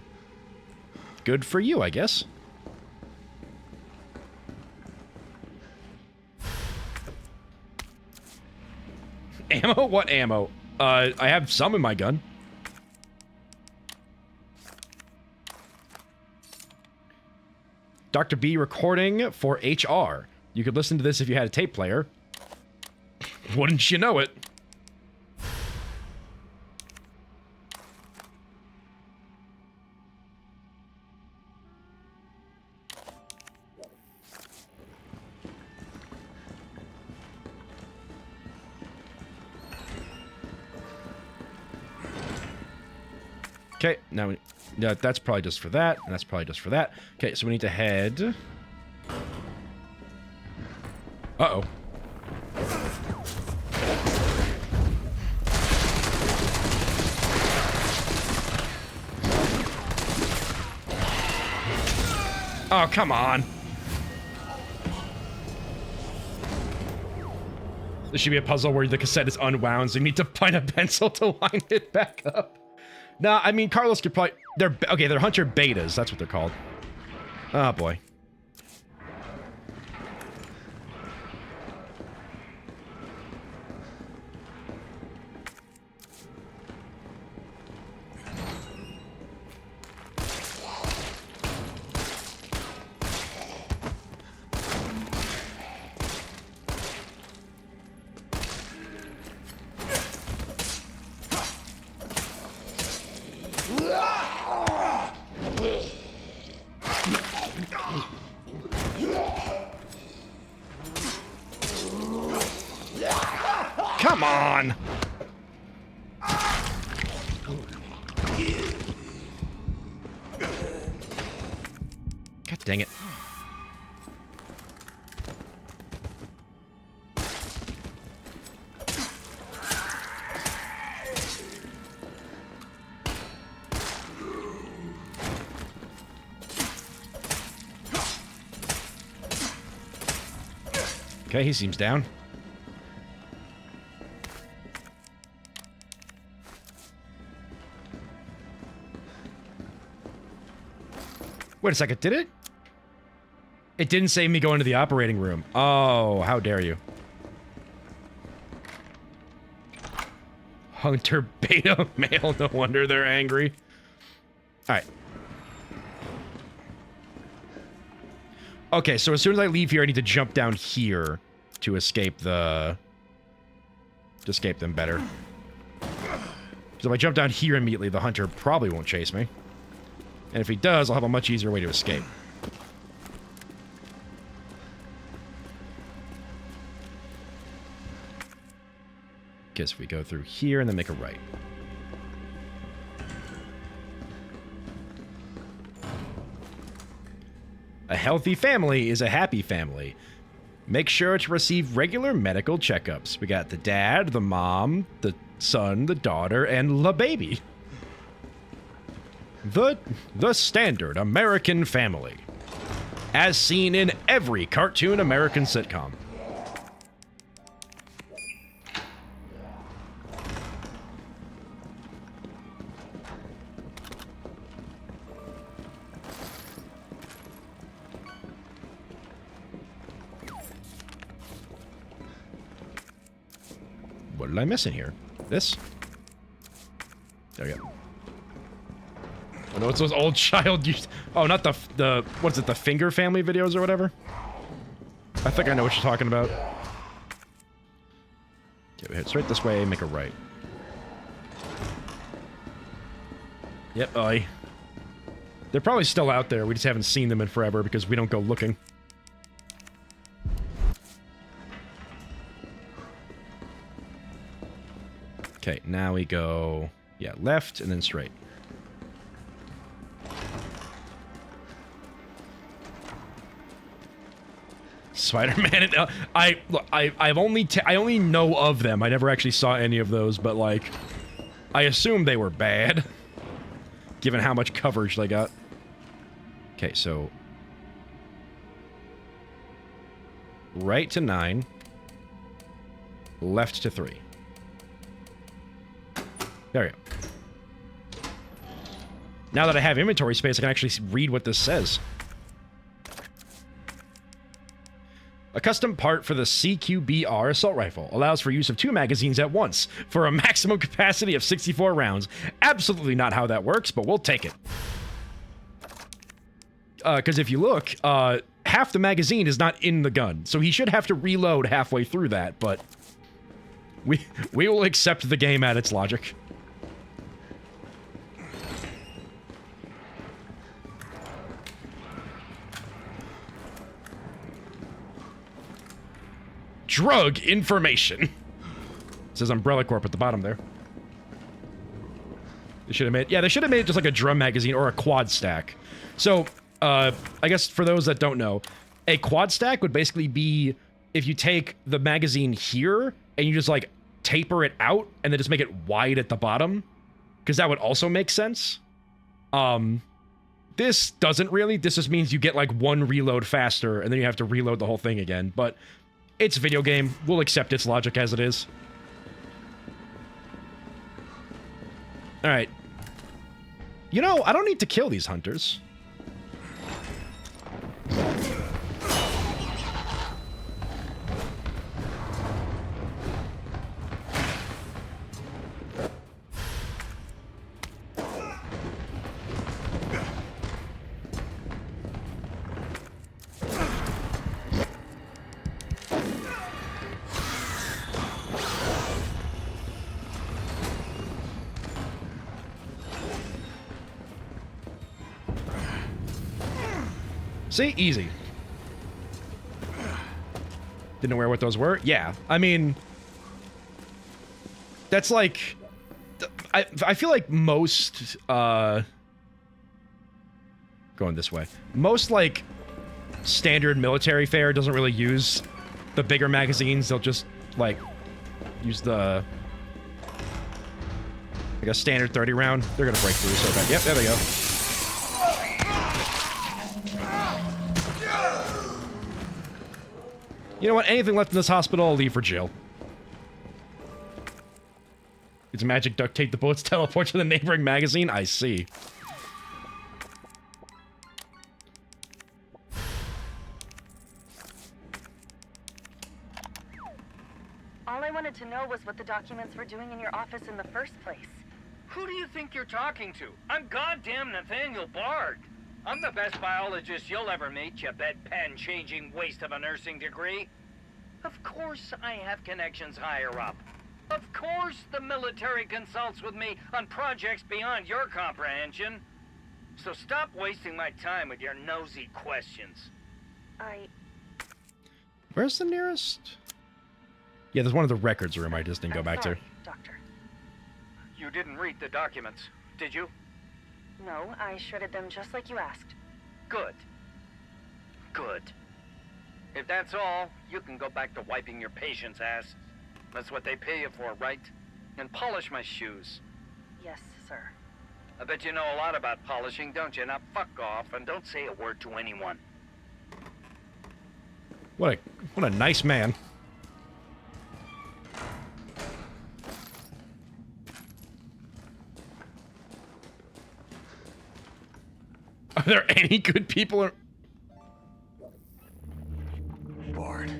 Good for you, I guess. Ammo? What ammo? I have some in my gun. Dr. B recording for HR. You could listen to this if you had a tape player. Wouldn't you know it? Okay, now we, yeah, that's probably just for that, and that's probably just for that. Okay, so we need to head... Uh-oh. Oh, come on. This should be a puzzle where the cassette is unwound, so you need to find a pencil to wind it back up. Nah, I mean, Carlos could probably... They're Hunter Betas. That's what they're called. Oh, boy. Come on! God dang it. Okay, he seems down. Wait a second, did it? It didn't save me going to the operating room. Oh, how dare you. Hunter Beta male, no wonder they're angry. Alright. Okay, so as soon as I leave here, I need to jump down here to escape the... to escape them better. So if I jump down here immediately, the hunter probably won't chase me. And if he does, I'll have a much easier way to escape. Guess if we go through here and then make a right. A healthy family is a happy family. Make sure to receive regular medical checkups. We got the dad, the mom, the son, the daughter, and the baby. The standard American family. As seen in every cartoon American sitcom. What did I miss in here? This? There we go. Oh no, it's those old child use. Oh, not the what's it, the Finger Family videos or whatever? I think I know what you're talking about. Okay, we head straight this way, make a right. Yep, aye. They're probably still out there, we just haven't seen them in forever because we don't go looking. Okay, now we go, yeah, left and then straight. Spider-Man. I only know of them. I never actually saw any of those, but like, I assume they were bad, given how much coverage they got. Okay, so right to 9, left to 3. There we go. Now that I have inventory space, I can actually read what this says. A custom part for the CQBR assault rifle allows for use of 2 magazines at once for a maximum capacity of 64 rounds. Absolutely not how that works, but we'll take it. Because if you look, half the magazine is not in the gun, so he should have to reload halfway through that, but we will accept the game at its logic. Drug information. It says Umbrella Corp at the bottom there. They should have made, yeah, they should have made it just like a drum magazine or a quad stack. So, I guess for those that don't know, a quad stack would basically be if you take the magazine here and you just like taper it out and then just make it wide at the bottom, because that would also make sense. This doesn't really. This just means you get like one reload faster and then you have to reload the whole thing again, but it's a video game. We'll accept its logic as it is. Alright. You know, I don't need to kill these hunters. See? Easy. Didn't aware what those were? Yeah. I mean, that's like... I feel like most... going this way. Most, like, standard military fare doesn't really use the bigger magazines. They'll just, like, use the... like a standard 30 round. They're gonna break through so bad. Yep, there they go. You know what? Anything left in this hospital, I'll leave for jail. It's magic duct tape. The bullets teleport to the neighboring magazine. I see. All I wanted to know was what the documents were doing in your office in the first place. Who do you think you're talking to? I'm goddamn Nathaniel Bard. I'm the best biologist you'll ever meet, you bedpan-changing waste of a nursing degree. Of course I have connections higher up. Of course the military consults with me on projects beyond your comprehension. So stop wasting my time with your nosy questions. Where's the nearest? Yeah, there's one of the records room I just didn't go back sorry, to. Doctor. You didn't read the documents, did you? No, I shredded them just like you asked. Good. Good. If that's all, you can go back to wiping your patient's ass. That's what they pay you for, right? And polish my shoes. Yes, sir. I bet you know a lot about polishing, don't you? Now fuck off and don't say a word to anyone. What a nice man. Are there any good people? Bard.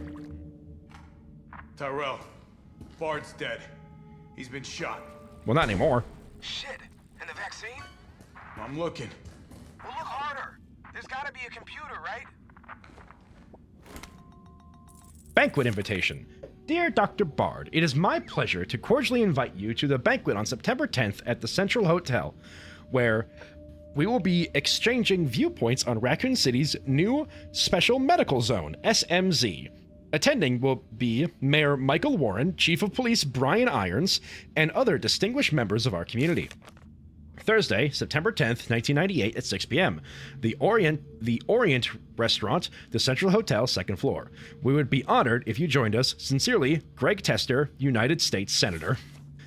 Tyrell. Bard's dead. He's been shot. Well, not anymore. Shit. And the vaccine? I'm looking. Well, look harder. There's gotta be a computer, right? Banquet invitation. Dear Dr. Bard, it is my pleasure to cordially invite you to the banquet on September 10th at the Central Hotel, where we will be exchanging viewpoints on Raccoon City's new Special Medical Zone, SMZ. Attending will be Mayor Michael Warren, Chief of Police Brian Irons, and other distinguished members of our community. Thursday, September 10th, 1998 at 6 p.m. The Orient Restaurant, the Central Hotel, second floor. We would be honored if you joined us. Sincerely, Greg Tester, United States Senator.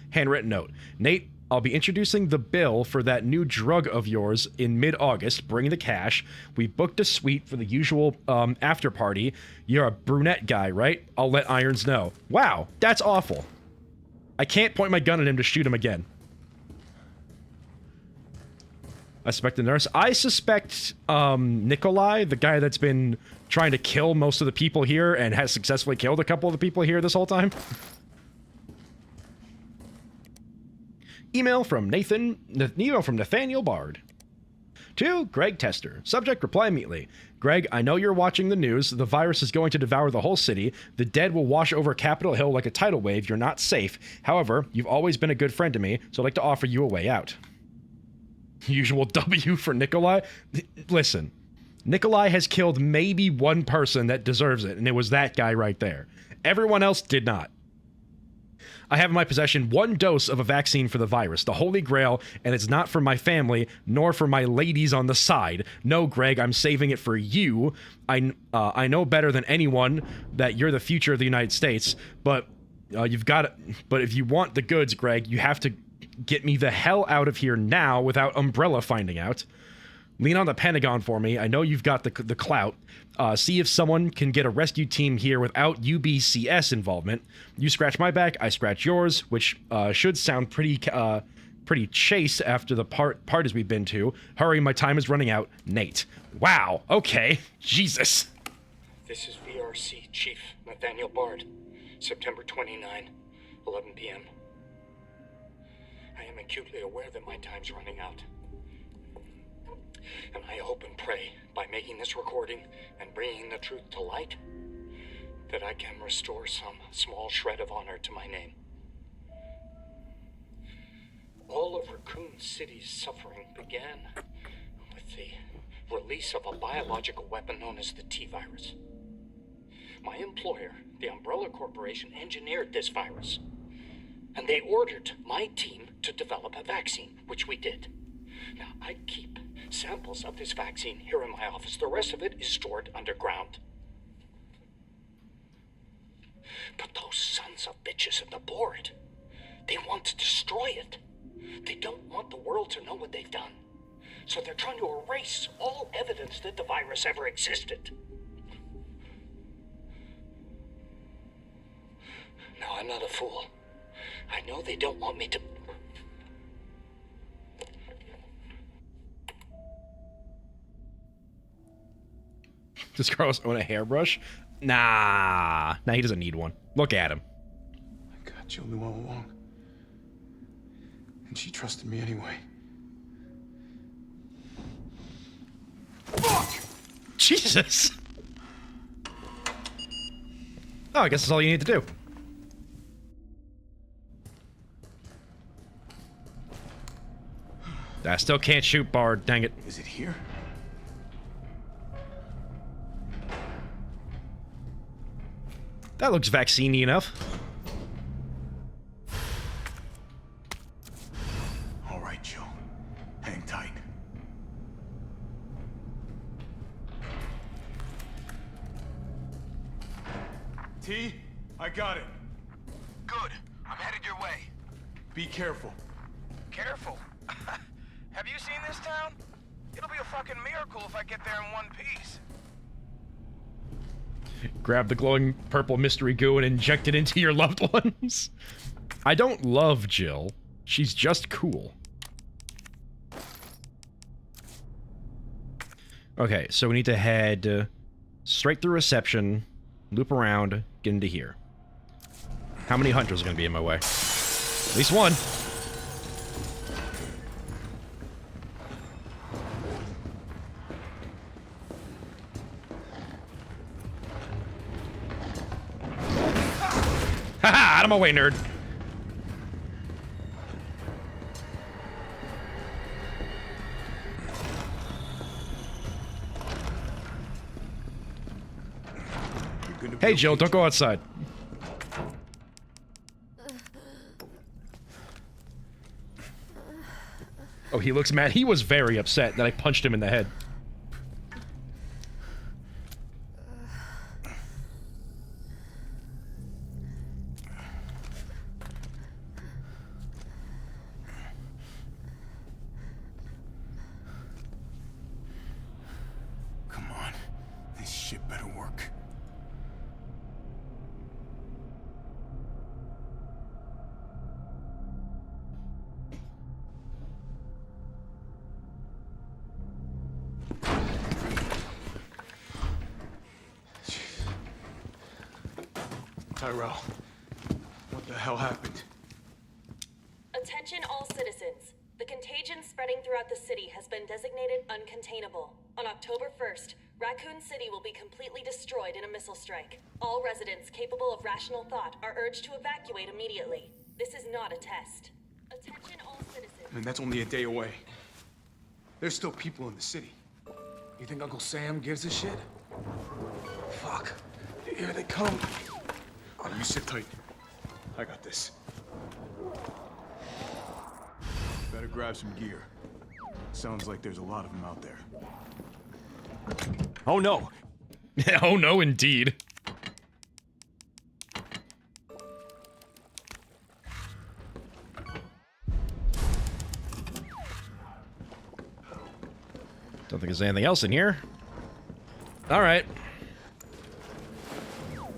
Handwritten note. Nate I'll be introducing the bill for that new drug of yours in mid-August. Bring the cash. We booked a suite for the usual after party. You're a brunette guy, right? I'll let Irons know. Wow, that's awful. I can't point my gun at him to shoot him again. I suspect the nurse. I suspect Nikolai, the guy that's been trying to kill most of the people here and has successfully killed a couple of the people here this whole time. Email from Nathaniel Bard. To Greg Tester. Subject, reply immediately. Greg, I know you're watching the news. The virus is going to devour the whole city. The dead will wash over Capitol Hill like a tidal wave. You're not safe. However, you've always been a good friend to me, so I'd like to offer you a way out. Usual W for Nikolai. Listen, Nikolai has killed maybe one person that deserves it, and it was that guy right there. Everyone else did not. I have in my possession 1 dose of a vaccine for the virus, the Holy Grail, and it's not for my family, nor for my ladies on the side. No, Greg, I'm saving it for you. I know better than anyone that you're the future of the United States, but But if you want the goods, Greg, you have to get me the hell out of here now without Umbrella finding out. Lean on the Pentagon for me. I know you've got the clout. See if someone can get a rescue team here without UBCS involvement. You scratch my back, I scratch yours, which should sound pretty chaste after the parties we've been to. Hurry, my time is running out. Nate. Wow. Okay. Jesus. This is VRC Chief Nathaniel Bard. September 29, 11 p.m. I am acutely aware that my time's running out. And I hope and pray, by making this recording and bringing the truth to light, that I can restore some small shred of honor to my name. All of Raccoon City's suffering began with the release of a biological weapon known as the T-virus. My employer, the Umbrella Corporation, engineered this virus, and they ordered my team to develop a vaccine, which we did. Now, I keep samples of this vaccine here in my office. The rest of it is stored underground. But those sons of bitches at the board, they want to destroy it. They don't want the world to know what they've done. So they're trying to erase all evidence that the virus ever existed. No, I'm not a fool. I know they don't want me to... Does Carlos own a hairbrush? Nah, he doesn't need one. Look at him. I got Julie all along. And she trusted me anyway. Fuck! Jesus! Oh, I guess that's all you need to do. I still can't shoot, Bard. Dang it. Is it here? That looks vaccine-y enough. All right, Joe. Hang tight. T, I got it. Good. I'm headed your way. Be careful. Careful. Have you seen this town? It'll be a fucking miracle if I get there in one piece. Grab the glowing purple mystery goo and inject it into your loved ones. I don't love Jill. She's just cool. Okay, so we need to head straight through reception, loop around, get into here. How many hunters are going to be in my way? At least one. Haha, out of my way, nerd. Hey, Jill, don't go outside. Oh, he looks mad. He was very upset that I punched him in the head. shit better work. Tyrell, what the hell happened? Attention all citizens. The contagion spreading throughout the city has been designated uncontainable. On October 1st, Raccoon City will be completely destroyed in a missile strike. All residents capable of rational thought are urged to evacuate immediately. This is not a test. Attention all citizens. And that's only a day away. There's still people in the city. You think Uncle Sam gives a shit? Fuck. Here they come. Oh, you sit tight. I got this. Better grab some gear. Sounds like there's a lot of them out there. Oh no! Oh no, indeed. Don't think there's anything else in here. All right.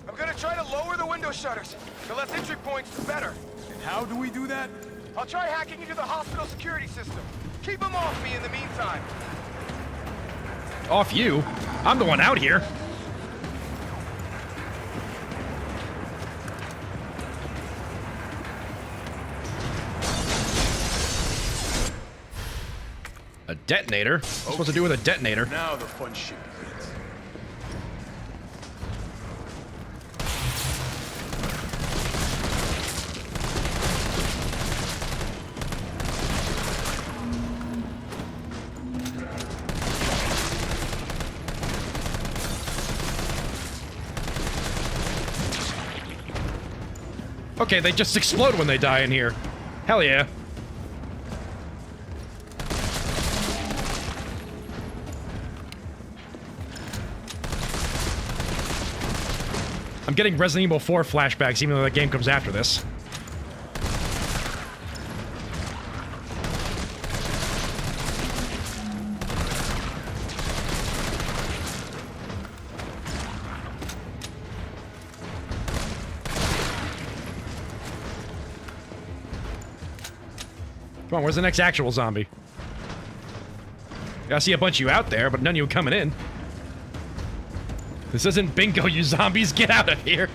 I'm gonna try to lower the window shutters. The less entry points, the better. And how do we do that? I'll try hacking into the hospital security system. Keep them off me in the meantime. Off you? I'm the one out here. A detonator? What's it supposed to do with a detonator? Now the fun shit begins. Okay, they just explode when they die in here. Hell yeah. I'm getting Resident Evil 4 flashbacks even though the game comes after this. Come on, where's the next actual zombie? I see a bunch of you out there, but none of you coming in. This isn't bingo, you zombies. Get out of here.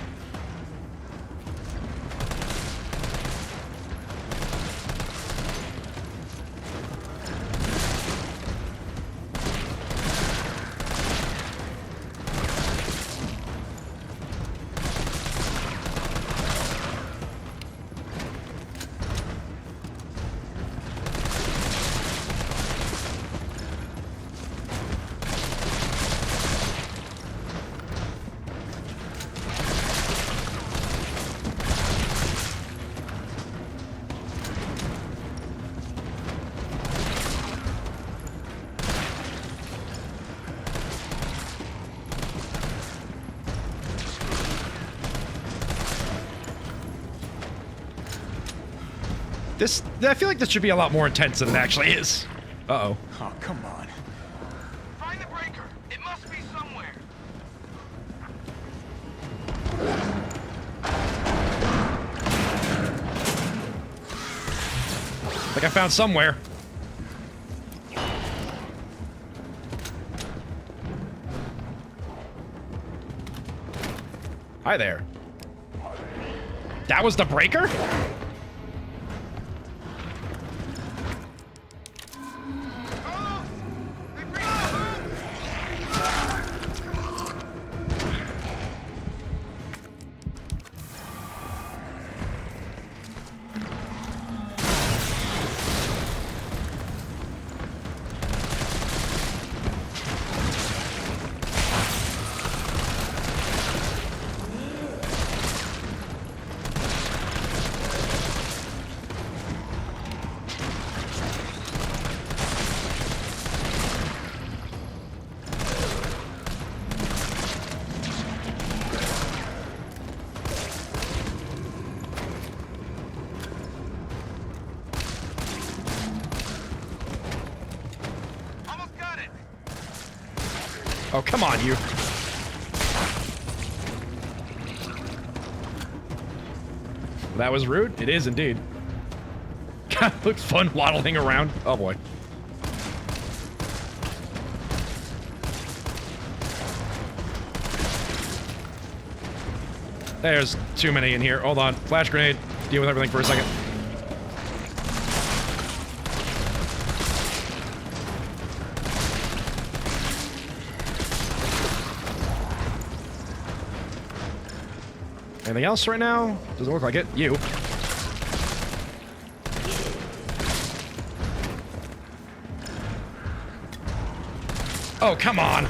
I feel like this should be a lot more intense than it actually is. Uh-oh. Oh, come on. Find the breaker. It must be somewhere. I think I found somewhere. Hi there. That was the breaker? Oh, come on, you. That was rude? It is indeed. God, looks fun waddling around. Oh boy. There's too many in here. Hold on. Flash grenade. Deal with everything for a second. Anything else right now? Doesn't look like it. You. Oh, come on.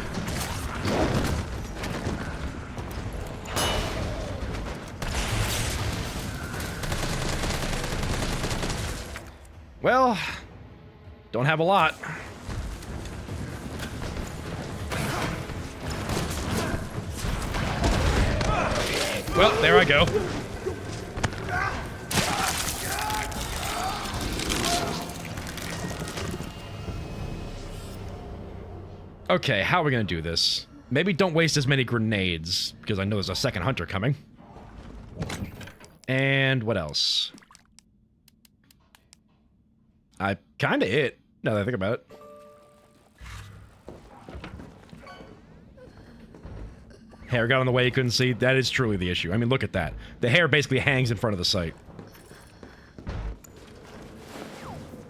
Well, don't have a lot. Well, there I go. Okay, how are we gonna do this? Maybe don't waste as many grenades, because I know there's a second hunter coming. And what else? I kinda hit, now that I think about it. Hair got on the way, you couldn't see. That is truly the issue. I mean, look at that. The hair basically hangs in front of the site.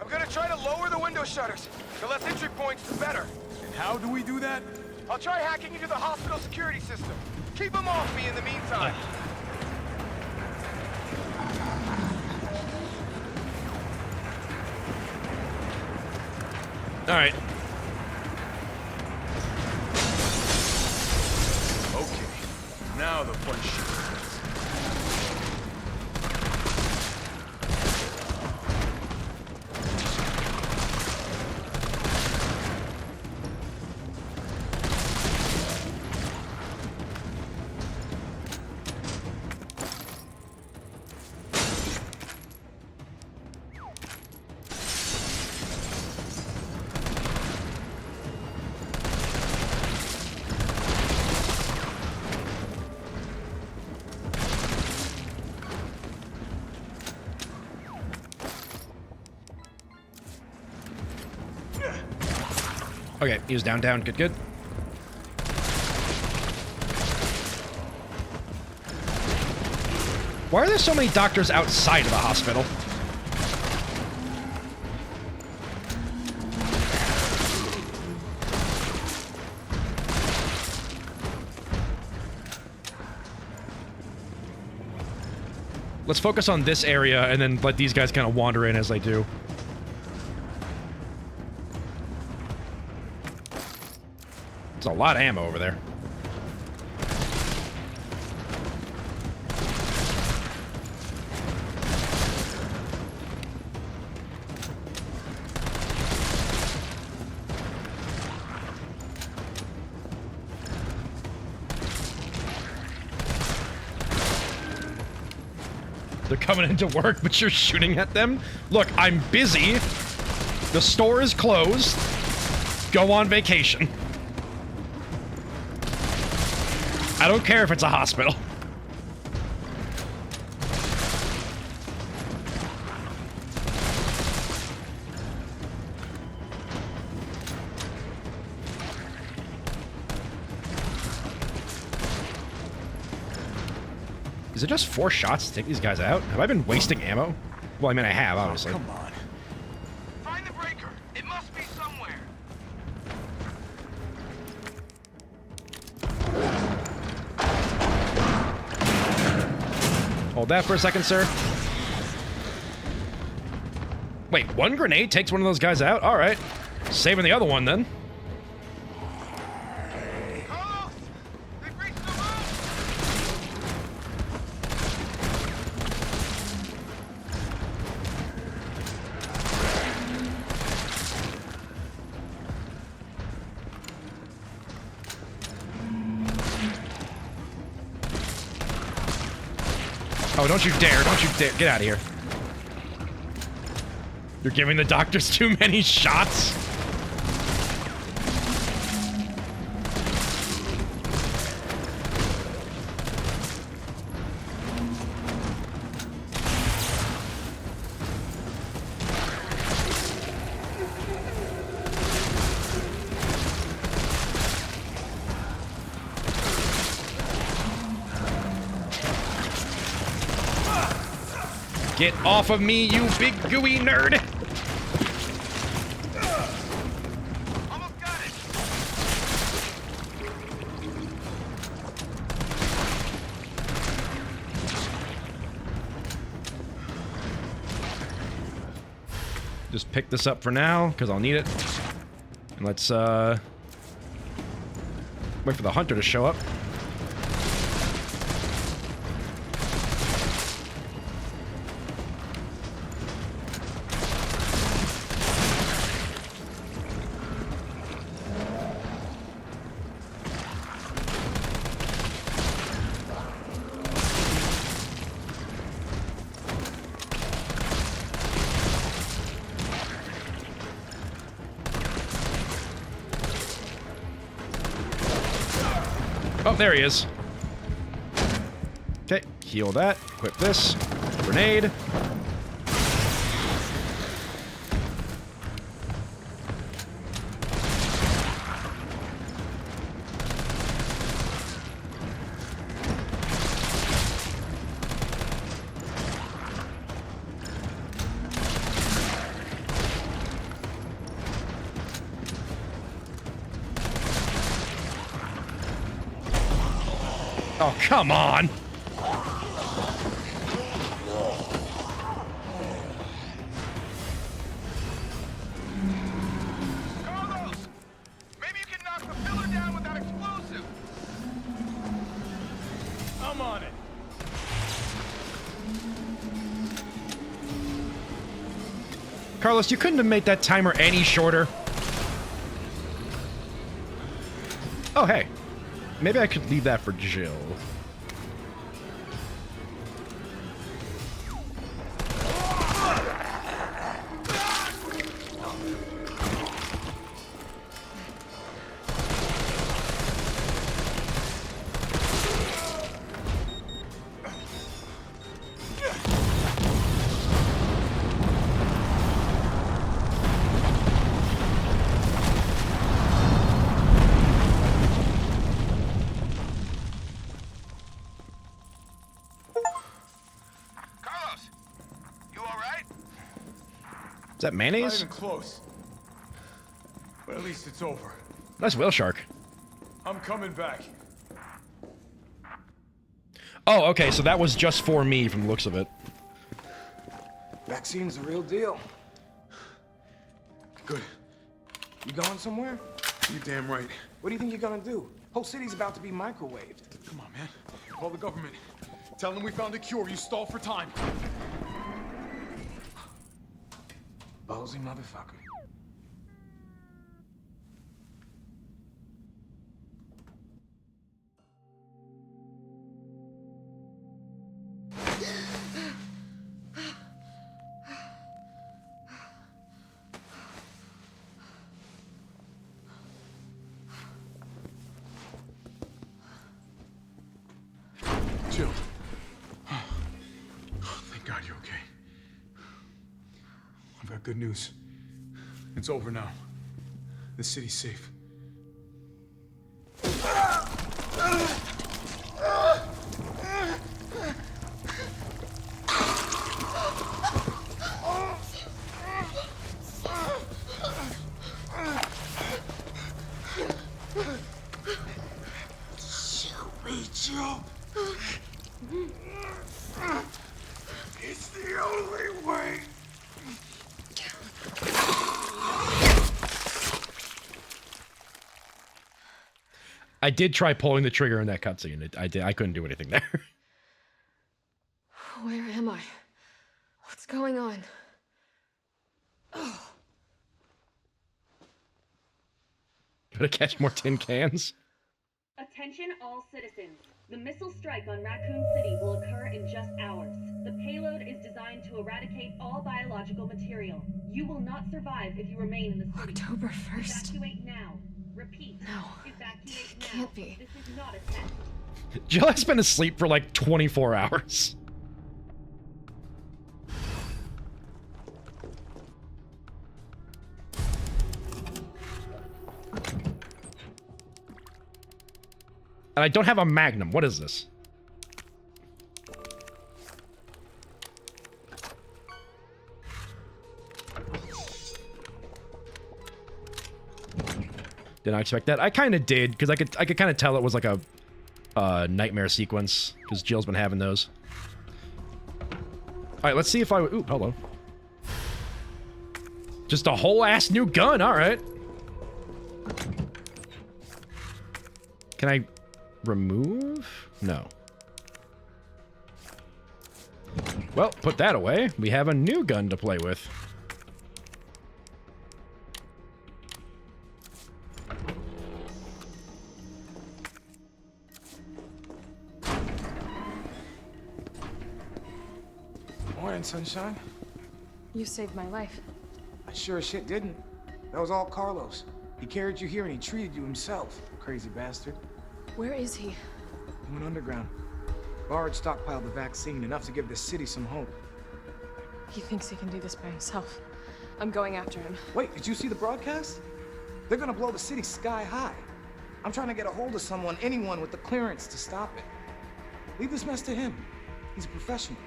I'm gonna try to lower the window shutters. The less entry points, the better. And how do we do that? I'll try hacking into the hospital security system. Keep them off me in the meantime. All right. Okay, now the fun shit. Okay, he was down, down. Good, good. Why are there so many doctors outside of the hospital? Let's focus on this area and then let these guys kind of wander in as they do. There's a lot of ammo over there. They're coming into work, but you're shooting at them? Look, I'm busy. The store is closed. Go on vacation. I don't care if it's a hospital. Is it just 4 shots to take these guys out? Have I been wasting ammo? Well, I mean, I have, obviously. Come on. Find the breaker. It must be somewhere. Hold that for a second, sir. Wait, 1 grenade takes one of those guys out? All right. Saving the other one, then. Oh, don't you dare. Don't you dare. Get out of here. You're giving the doctors too many shots. Get off of me, you big gooey nerd! Almost got it. Just pick this up for now, because I'll need it. And let's, wait for the hunter to show up. Oh, there he is. Okay, heal that. Equip this. Grenade. Oh, come on! Carlos! Maybe you can knock the pillar down with that explosive! I'm on it. Carlos, you couldn't have made that timer any shorter. Oh, hey. Maybe I could leave that for Jill. Carlos! You alright? Is that Not mayonnaise? even close. But at least it's over. Nice whale shark. I'm coming back. Oh, okay, so that was just for me from the looks of it. Vaccine's the real deal. Good. You going somewhere? You're damn right. What do you think you're gonna do? Whole city's about to be microwaved. Come on, man. Call the government. Tell them we found a cure. You stall for time. Ballsy motherfucker. Jill. Thank God you're okay. I've got good news. It's over now. The city's safe. Jill. It's the only way. I did try pulling the trigger in that cutscene. I couldn't do anything there. Where am I? What's going on? Oh. Gotta catch more tin cans. Attention all citizens. The missile strike on Raccoon City will occur in just hours. The payload is designed to eradicate all biological material. You will not survive if you remain in the city. October 1st. Evacuate now. Repeat. No. Evacuate It now. can't be. This is not a test. Jill has been asleep for like 24 hours. And I don't have a magnum. What is this? Did not expect that. I kind of did, because I could kind of tell it was like a nightmare sequence, because Jill's been having those. All right, let's see if I... Ooh, hello. Just a whole ass new gun, all right. Can I remove? No. Well, put that away. We have a new gun to play with. Morning, sunshine. You saved my life. I sure as shit didn't. That was all Carlos. He carried you here and he treated you himself, crazy bastard. Where is he? He went underground. Bard stockpiled the vaccine, enough to give the city some hope. He thinks he can do this by himself. I'm going after him. Wait, did you see the broadcast? They're gonna blow the city sky high. I'm trying to get a hold of someone, anyone with the clearance to stop it. Leave this mess to him. He's a professional.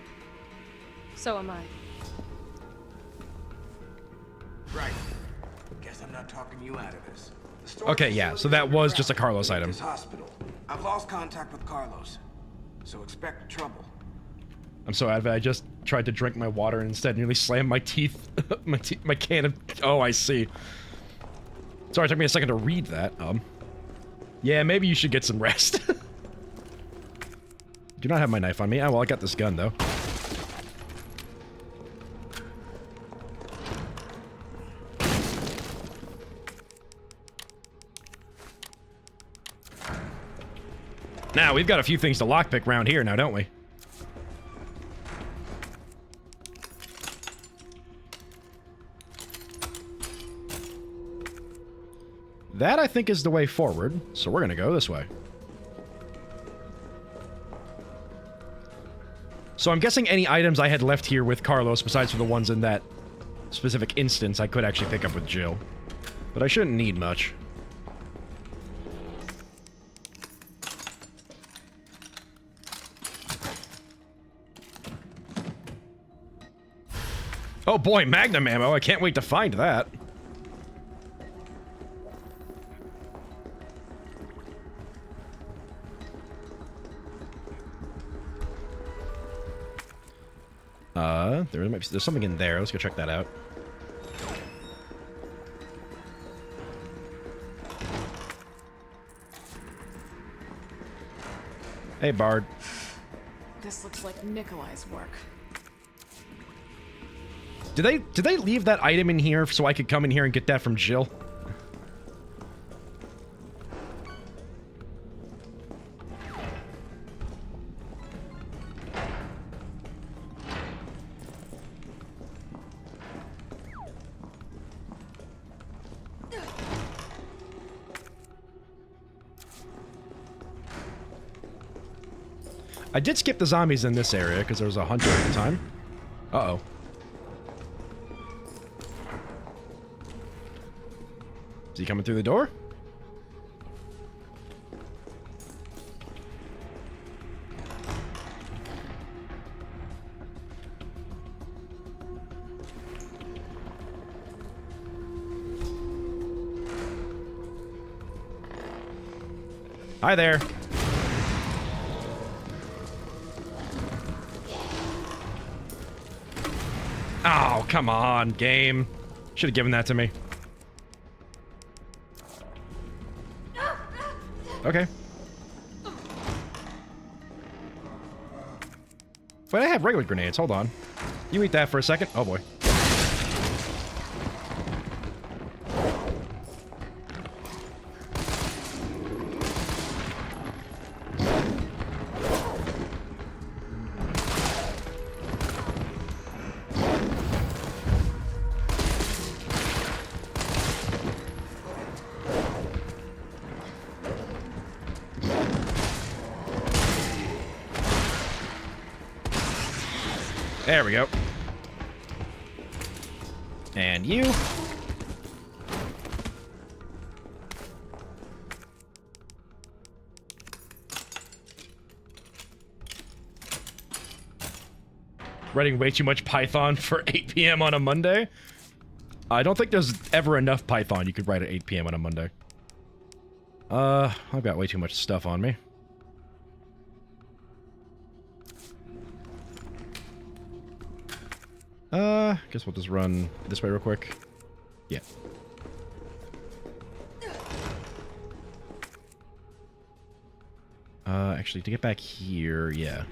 So am I. Right. Guess I'm not talking you out of this. Okay, yeah, so that was just a Carlos item. Hospital. I've lost contact with Carlos, so expect trouble. I'm so out of it. I just tried to drink my water and instead nearly slammed my teeth, my can of... Oh, I see. Sorry, it took me a second to read that. Yeah, maybe you should get some rest. Do not have my knife on me. Oh, well, I got this gun, though. Now, we've got a few things to lockpick around here now, don't we? That, I think, is the way forward, so we're gonna go this way. So I'm guessing any items I had left here with Carlos, besides for the ones in that specific instance, I could actually pick up with Jill. But I shouldn't need much. Oh boy, Magnum ammo. I can't wait to find that. There's something in there. Let's go check that out. Hey, Bard. This looks like Nikolai's work. Did they leave that item in here so I could come in here and get that from Jill? I did skip the zombies in this area because there was a hunter at the time. Uh-oh. Is he coming through the door? Hi there. Oh, come on, game. Should have given that to me. Okay. Wait, I have regular grenades. Hold on. You eat that for a second. Oh, boy. There we go. And you. Writing way too much Python for 8 p.m. on a Monday? I don't think there's ever enough Python you could write at 8 p.m. on a Monday. I've got way too much stuff on me. Guess we'll just run this way real quick. Yeah. Actually, to get back here, yeah.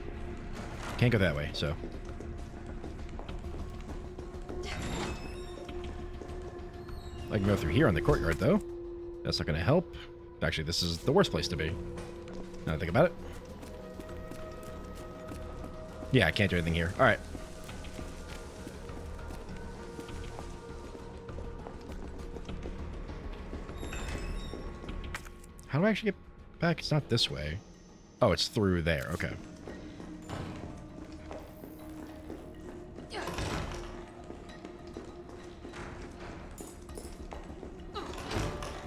Can't go that way, so. I can go through here on the courtyard, though. That's not going to help. Actually, this is the worst place to be. Now that I think about it. Yeah, I can't do anything here. All right. How do I actually get back? It's not this way. Oh, it's through there. Okay.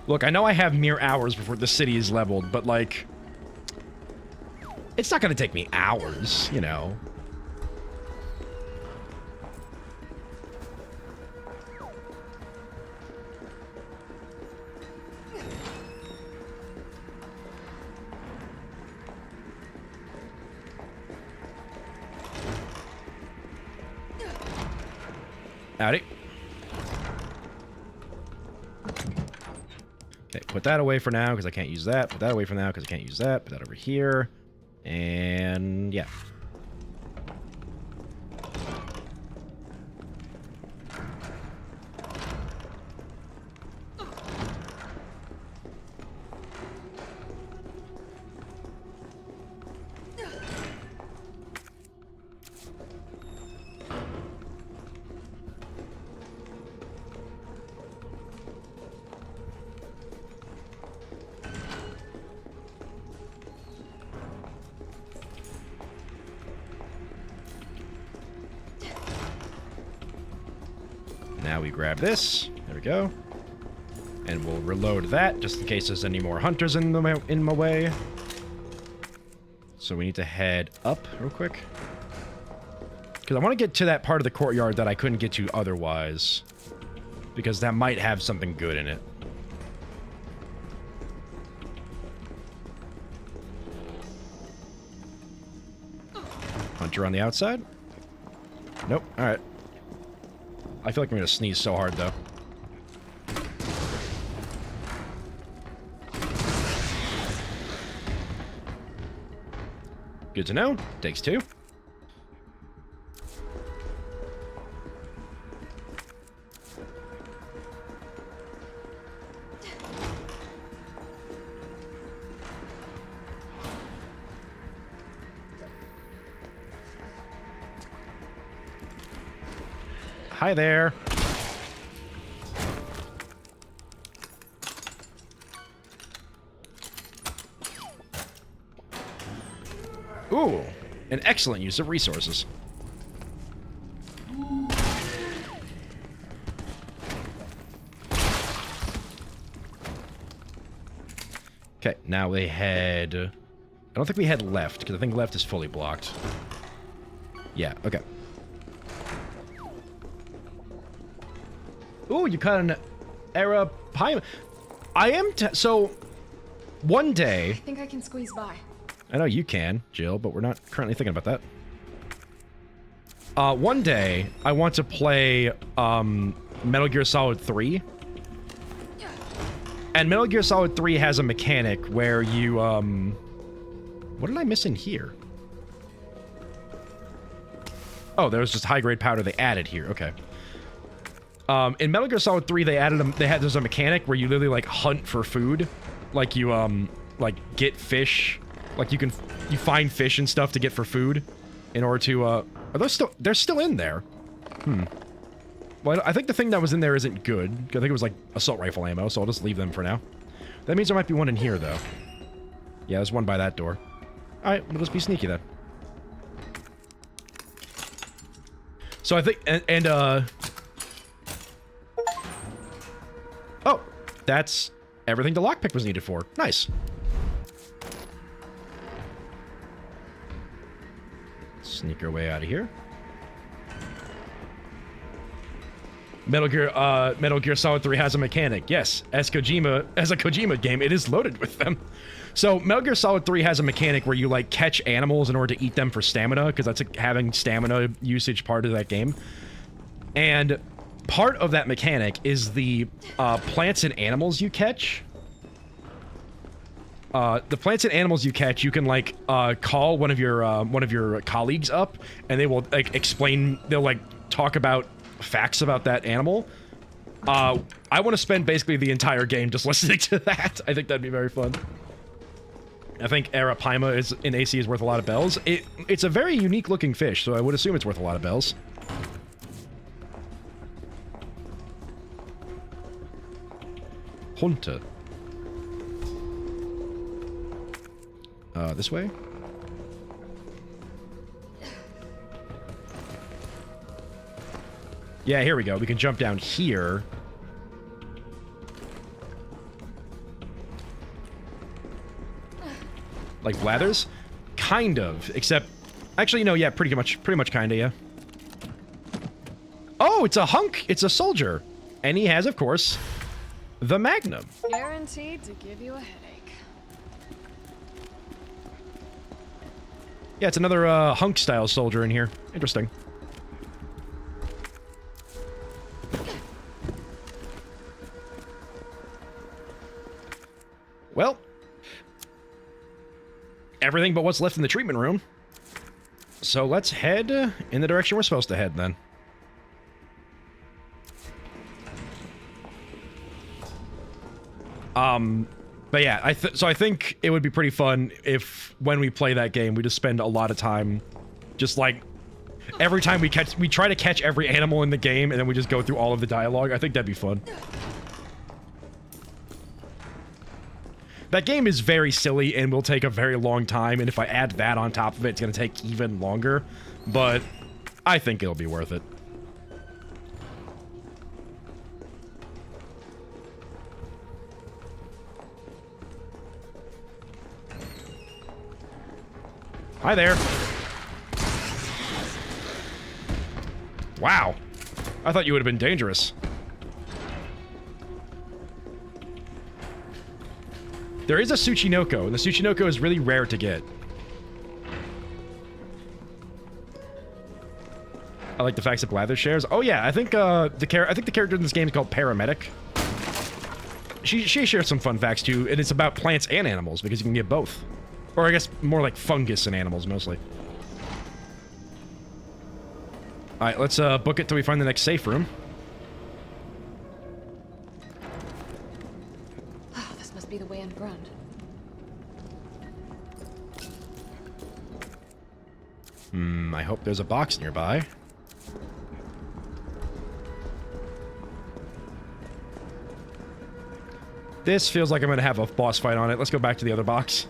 Look, I know I have mere hours before the city is leveled, but, like, it's not going to take me hours, you know. Howdy. Okay, put that away for now, because I can't use that. Put that away for now, because I can't use that. Put that over here. And, yeah. Now we grab this. There we go. And we'll reload that, just in case there's any more hunters in my way. So we need to head up real quick. Because I want to get to that part of the courtyard that I couldn't get to otherwise. Because that might have something good in it. Hunter on the outside? Nope. Alright. I feel like I'm going to sneeze so hard, though. Good to know. Takes two. Hi there. Ooh, an excellent use of resources. Okay, now we head... I don't think we head left, because I think left is fully blocked. Yeah, okay. Ooh, you caught an Arapaima. I am... So, one day... I think I can squeeze by. I know you can, Jill, but we're not currently thinking about that. One day, I want to play, Metal Gear Solid 3. And Metal Gear Solid 3 has a mechanic where you, what did I miss in here? Oh, there was just high-grade powder they added here. Okay. In Metal Gear Solid 3, there's a mechanic where you literally, like, hunt for food. Like, you, like, get fish. Like, you find fish and stuff to get for food in order to, are those still, they're still in there. Hmm. Well, I think the thing that was in there isn't good. I think it was, like, assault rifle ammo, so I'll just leave them for now. That means there might be one in here, though. Yeah, there's one by that door. Alright, well, let's be sneaky, then. So I think, oh, that's everything the lockpick was needed for. Nice. Sneak our way out of here. Metal Gear Solid 3 has a mechanic. Yes, as a Kojima game, it is loaded with them. So Metal Gear Solid 3 has a mechanic where you like catch animals in order to eat them for stamina, because that's having stamina usage part of that game. And part of that mechanic is the plants and animals you catch. The plants and animals you catch, you can like call one of your colleagues up, and they will like explain. They'll like talk about facts about that animal. I want to spend basically the entire game just listening to that. I think that'd be very fun. I think Arapaima is in AC is worth a lot of bells. It's a very unique looking fish, so I would assume it's worth a lot of bells. Hunter. This way? Yeah, here we go. We can jump down here. Like Blathers? Kind of, except... Actually, no, yeah, pretty much kinda, yeah. Oh, it's a hunk! It's a soldier! And he has, of course, the Magnum. Guaranteed to give you a headache. Yeah, it's another hunk-style soldier in here. Interesting. Well, everything but what's left in the treatment room. So let's head in the direction we're supposed to head, then. But yeah, so I think it would be pretty fun if, when we play that game, we just spend a lot of time just, like, every time we try to catch every animal in the game, and then we just go through all of the dialogue. I think that'd be fun. That game is very silly and will take a very long time, and if I add that on top of it, it's going to take even longer. But I think it'll be worth it. Hi there. Wow. I thought you would have been dangerous. There is a Tsuchinoko, and the Tsuchinoko is really rare to get. I like the facts that Blather shares. Oh yeah, I think the character in this game is called Paramedic. She shares some fun facts too, and it's about plants and animals because you can get both. Or I guess more like fungus and animals mostly. Alright, let's book it till we find the next safe room. Oh, this must be the way in front. I hope there's a box nearby. This feels like I'm gonna have a boss fight on it. Let's go back to the other box.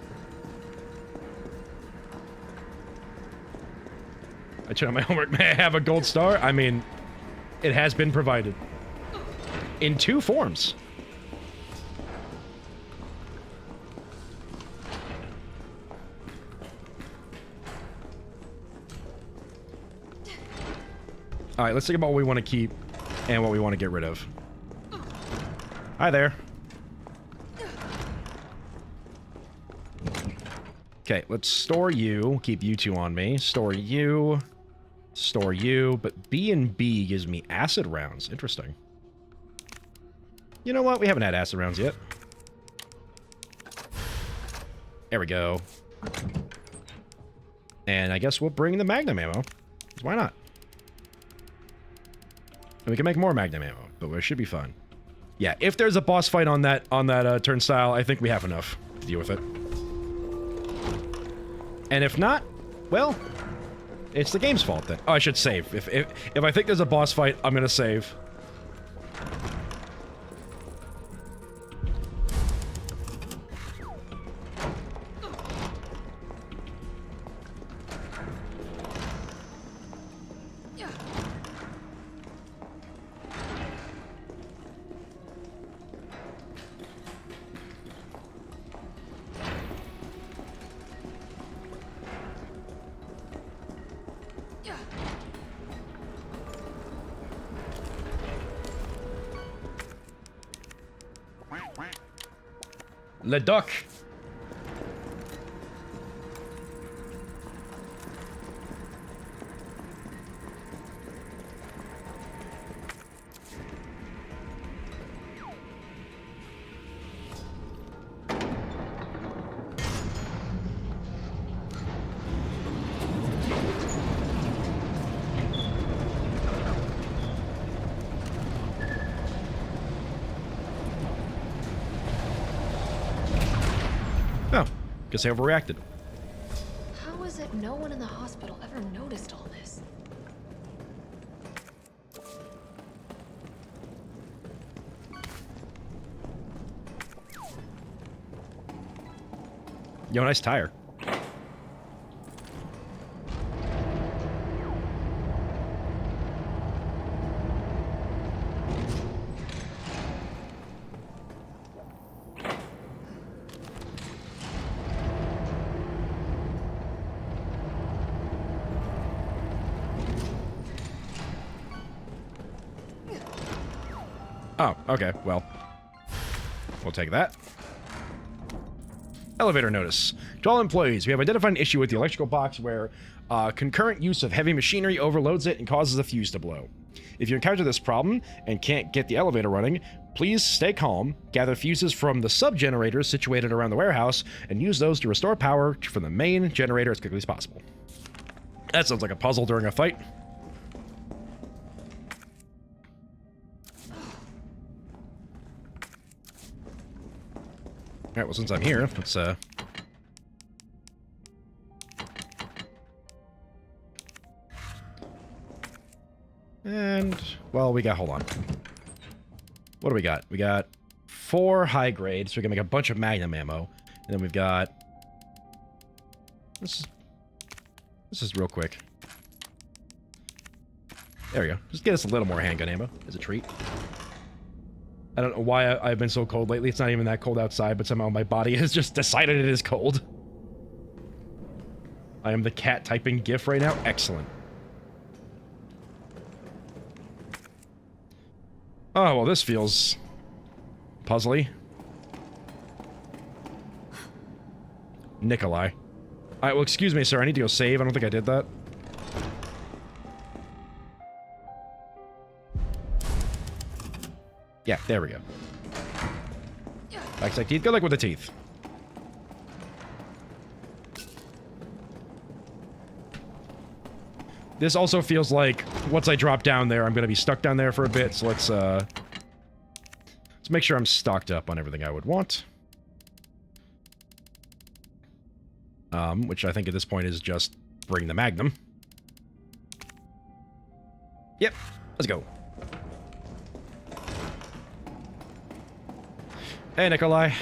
I checked out my homework. May I have a gold star? I mean, it has been provided. In 2 forms. Alright, let's think about what we want to keep and what we want to get rid of. Hi there. Okay, let's store you. Keep you 2 on me. Store you. Store you. But B and B gives me acid rounds. Interesting. You know what? We haven't had acid rounds yet. There we go. And I guess we'll bring the Magnum ammo. Why not? And we can make more Magnum ammo, but it should be fun. Yeah, if there's a boss fight on that turnstile, I think we have enough to deal with it. And if not, well, it's the game's fault then. Oh, I should save. If I think there's a boss fight, I'm gonna save. Le Duc. Oh, guess I overreacted. How is it no one in the hospital ever noticed all this? Yo, nice tire. Oh, okay, well. We'll take that. Elevator notice. To all employees, we have identified an issue with the electrical box where concurrent use of heavy machinery overloads it and causes a fuse to blow. If you encounter this problem and can't get the elevator running, please stay calm, gather fuses from the sub-generators situated around the warehouse, and use those to restore power from the main generator as quickly as possible. That sounds like a puzzle during a fight. Alright, well, since I'm here, let's, and, well, we got, hold on. What do we got? We got 4 high grade, so we can make a bunch of magnum ammo. And then we've got... This is real quick. There we go. Just get us a little more handgun ammo as a treat. I don't know why I've been so cold lately. It's not even that cold outside, but somehow my body has just decided it is cold. I am the cat typing GIF right now. Excellent. Oh, well, this feels puzzly. Nikolai. Alright, well, excuse me, sir. I need to go save. I don't think I did that. Yeah, there we go. Backside teeth. Good luck with the teeth. This also feels like once I drop down there, I'm going to be stuck down there for a bit. So let's make sure I'm stocked up on everything I would want. Which I think at this point is just bring the Magnum. Yep, let's go. Hey, Nikolai.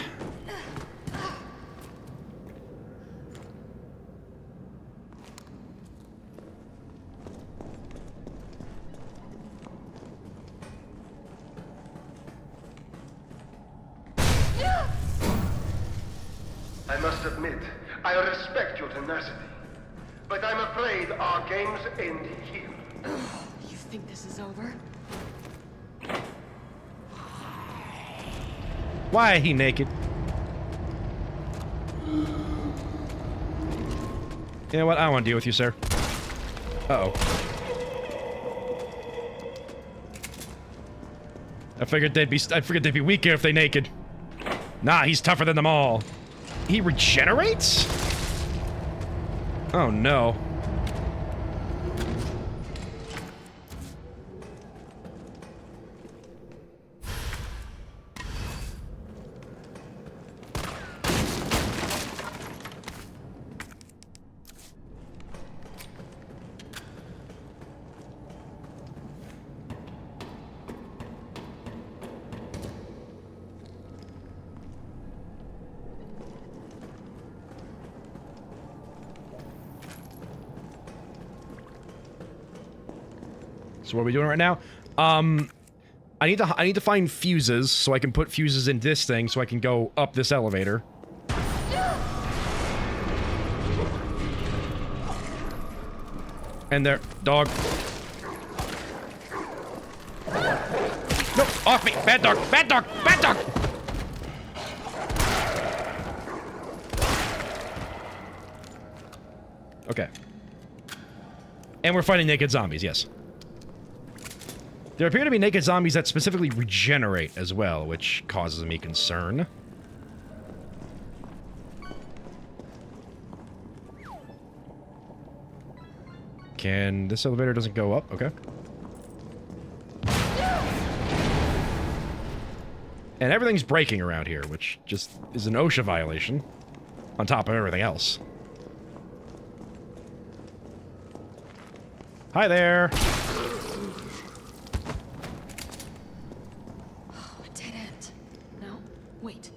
I must admit, I respect your tenacity, but I'm afraid our games end here. You think this is over? Why is he naked? You know what? I don't want to deal with you, sir. Uh-oh. I figured they'd be weaker if they naked. Nah, he's tougher than them all. He regenerates? Oh no. So what are we doing right now? I need to find fuses so I can put fuses in this thing so I can go up this elevator. And there, dog. No, off me, bad dog, bad dog, bad dog. Okay. And we're fighting naked zombies, yes. There appear to be naked zombies that specifically regenerate as well, which causes me concern. Can... this elevator doesn't go up? Okay. And everything's breaking around here, which just is an OSHA violation. On top of everything else. Hi there! Oh, a dead end. No, wait.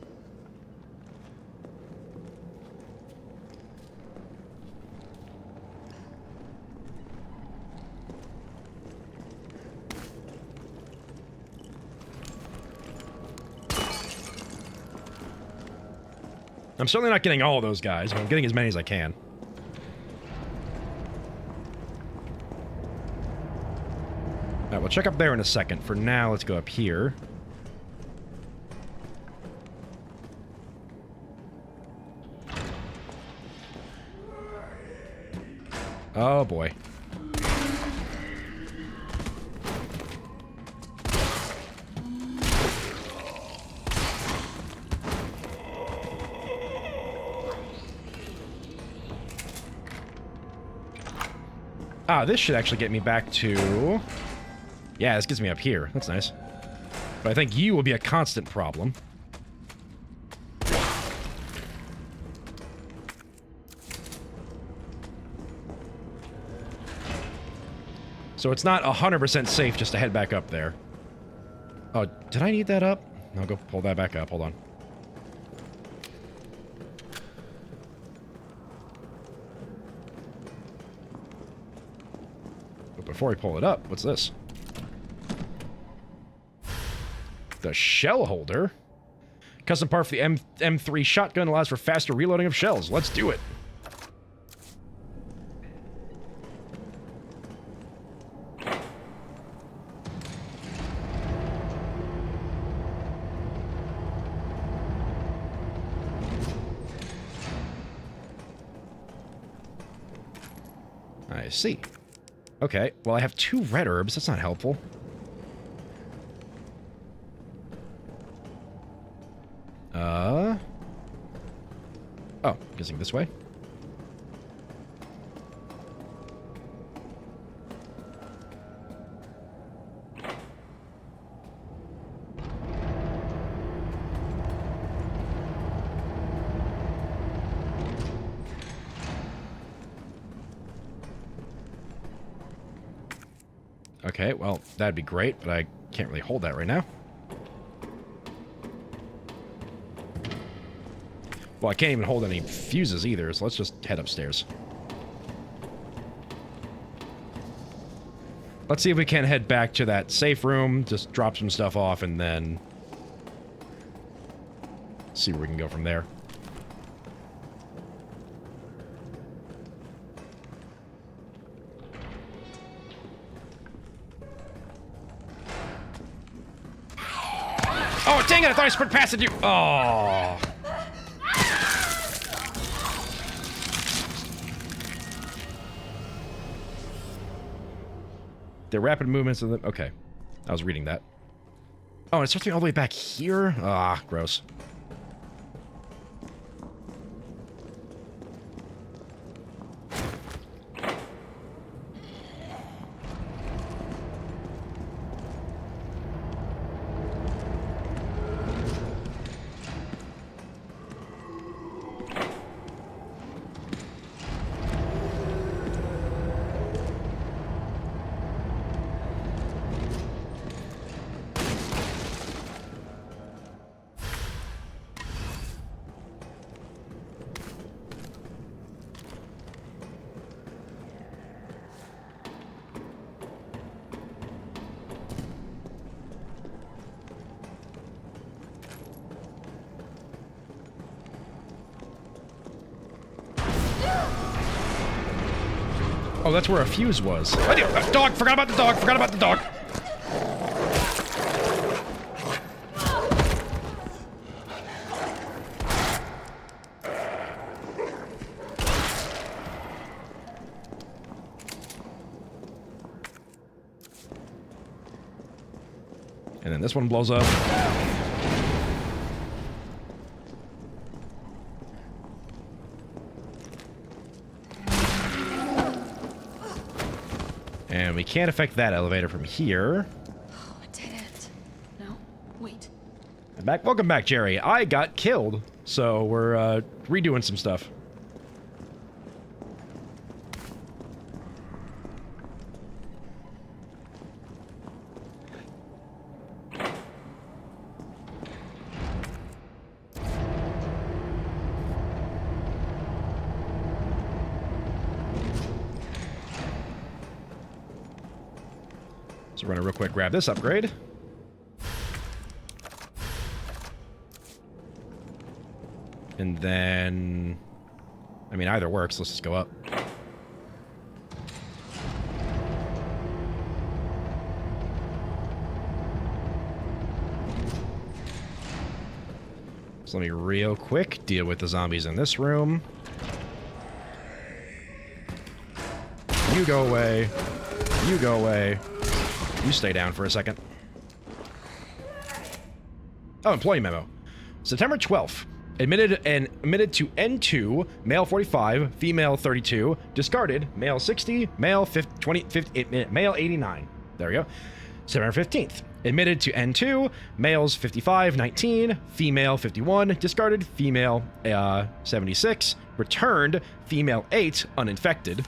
I'm certainly not getting all of those guys, but I'm getting as many as I can. Alright, we'll check up there in a second. For now, let's go up here. Oh boy. Ah, this should actually get me back to... yeah, this gets me up here. That's nice. But I think you will be a constant problem. So it's not 100% safe just to head back up there. Oh, did I need that up? I'll go pull that back up. Hold on. But before I pull it up, what's this? The shell holder? Custom part for the M3 shotgun allows for faster reloading of shells. Let's do it. I see. Okay, well I have 2 red herbs. That's not helpful. Oh, guessing this way. Okay, well, that'd be great, but I can't really hold that right now. Well, I can't even hold any fuses either, so let's just head upstairs. Let's see if we can head back to that safe room, just drop some stuff off, and then see where we can go from there. Oh, dang it! I thought I sprint past you! Oh. The rapid movements of the... okay. I was reading that. Oh, and it's supposed to be all the way back here? Ah, gross. Oh, that's where a fuse was. Dog! Forgot about the dog! Forgot about the dog! And then this one blows up. And we can't affect that elevator from here. Oh, it didn't. No, wait. Welcome back, Jerry. I got killed, so we're redoing some stuff. So we're gonna real quick grab this upgrade. And then, I mean, either works. Let's just go up. So let me real quick deal with the zombies in this room. You go away. You go away. You stay down for a second. Oh, employee memo. September 12th. Admitted to N2, male 45, female 32, discarded, male 60, male 50, male 89. There we go. September 15th. Admitted to N2, males 55, 19, female 51, discarded, female 76, returned, female 8, uninfected.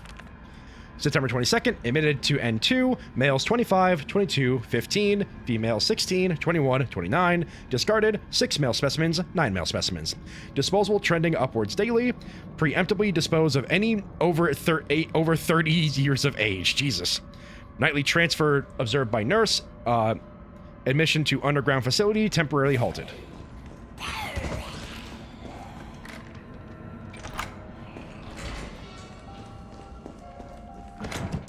September 22nd, admitted to N2, males 25, 22, 15, female 16, 21, 29, discarded, 6 male specimens, 9 male specimens. Disposable trending upwards daily, preemptively dispose of any over 30 years of age. Jesus. Nightly transfer observed by nurse, admission to underground facility temporarily halted.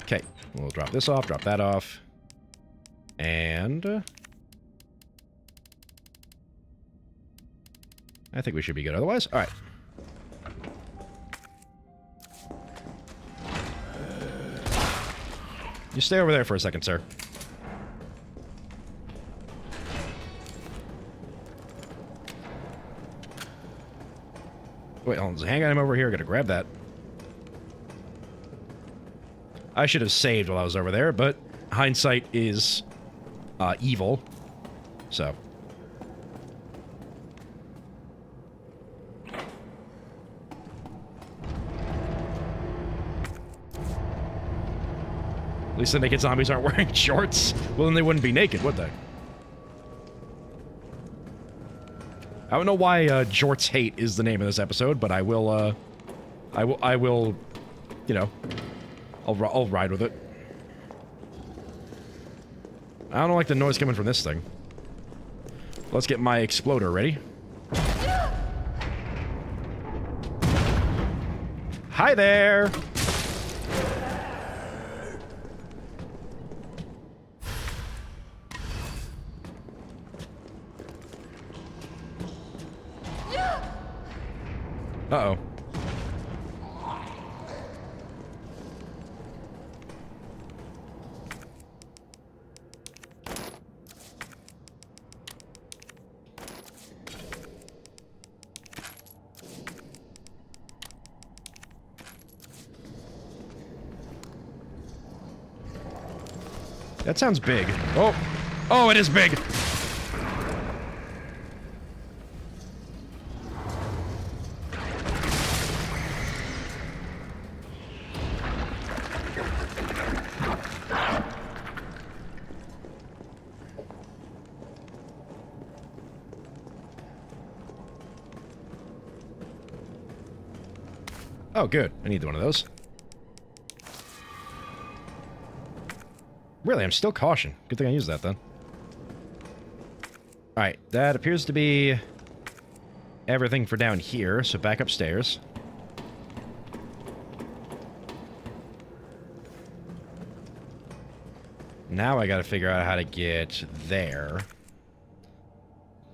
Okay, we'll drop this off, drop that off. And I think we should be good otherwise. All right. You stay over there for a second, sir. Wait, hold on. There's a handgun over here. Gotta grab that. I should have saved while I was over there, but hindsight is evil. So. At least the naked zombies aren't wearing shorts. Well, then they wouldn't be naked, would they? I don't know why Jort's Hate is the name of this episode, but I will, you know, I'll ride with it. I don't like the noise coming from this thing. Let's get my exploder ready. Hi there! Uh-oh. That sounds big. Oh! Oh, it is big! Oh, good. I need one of those. Really, I'm still caution. Good thing I used that, then. Alright, that appears to be everything for down here, so back upstairs. Now I gotta figure out how to get there.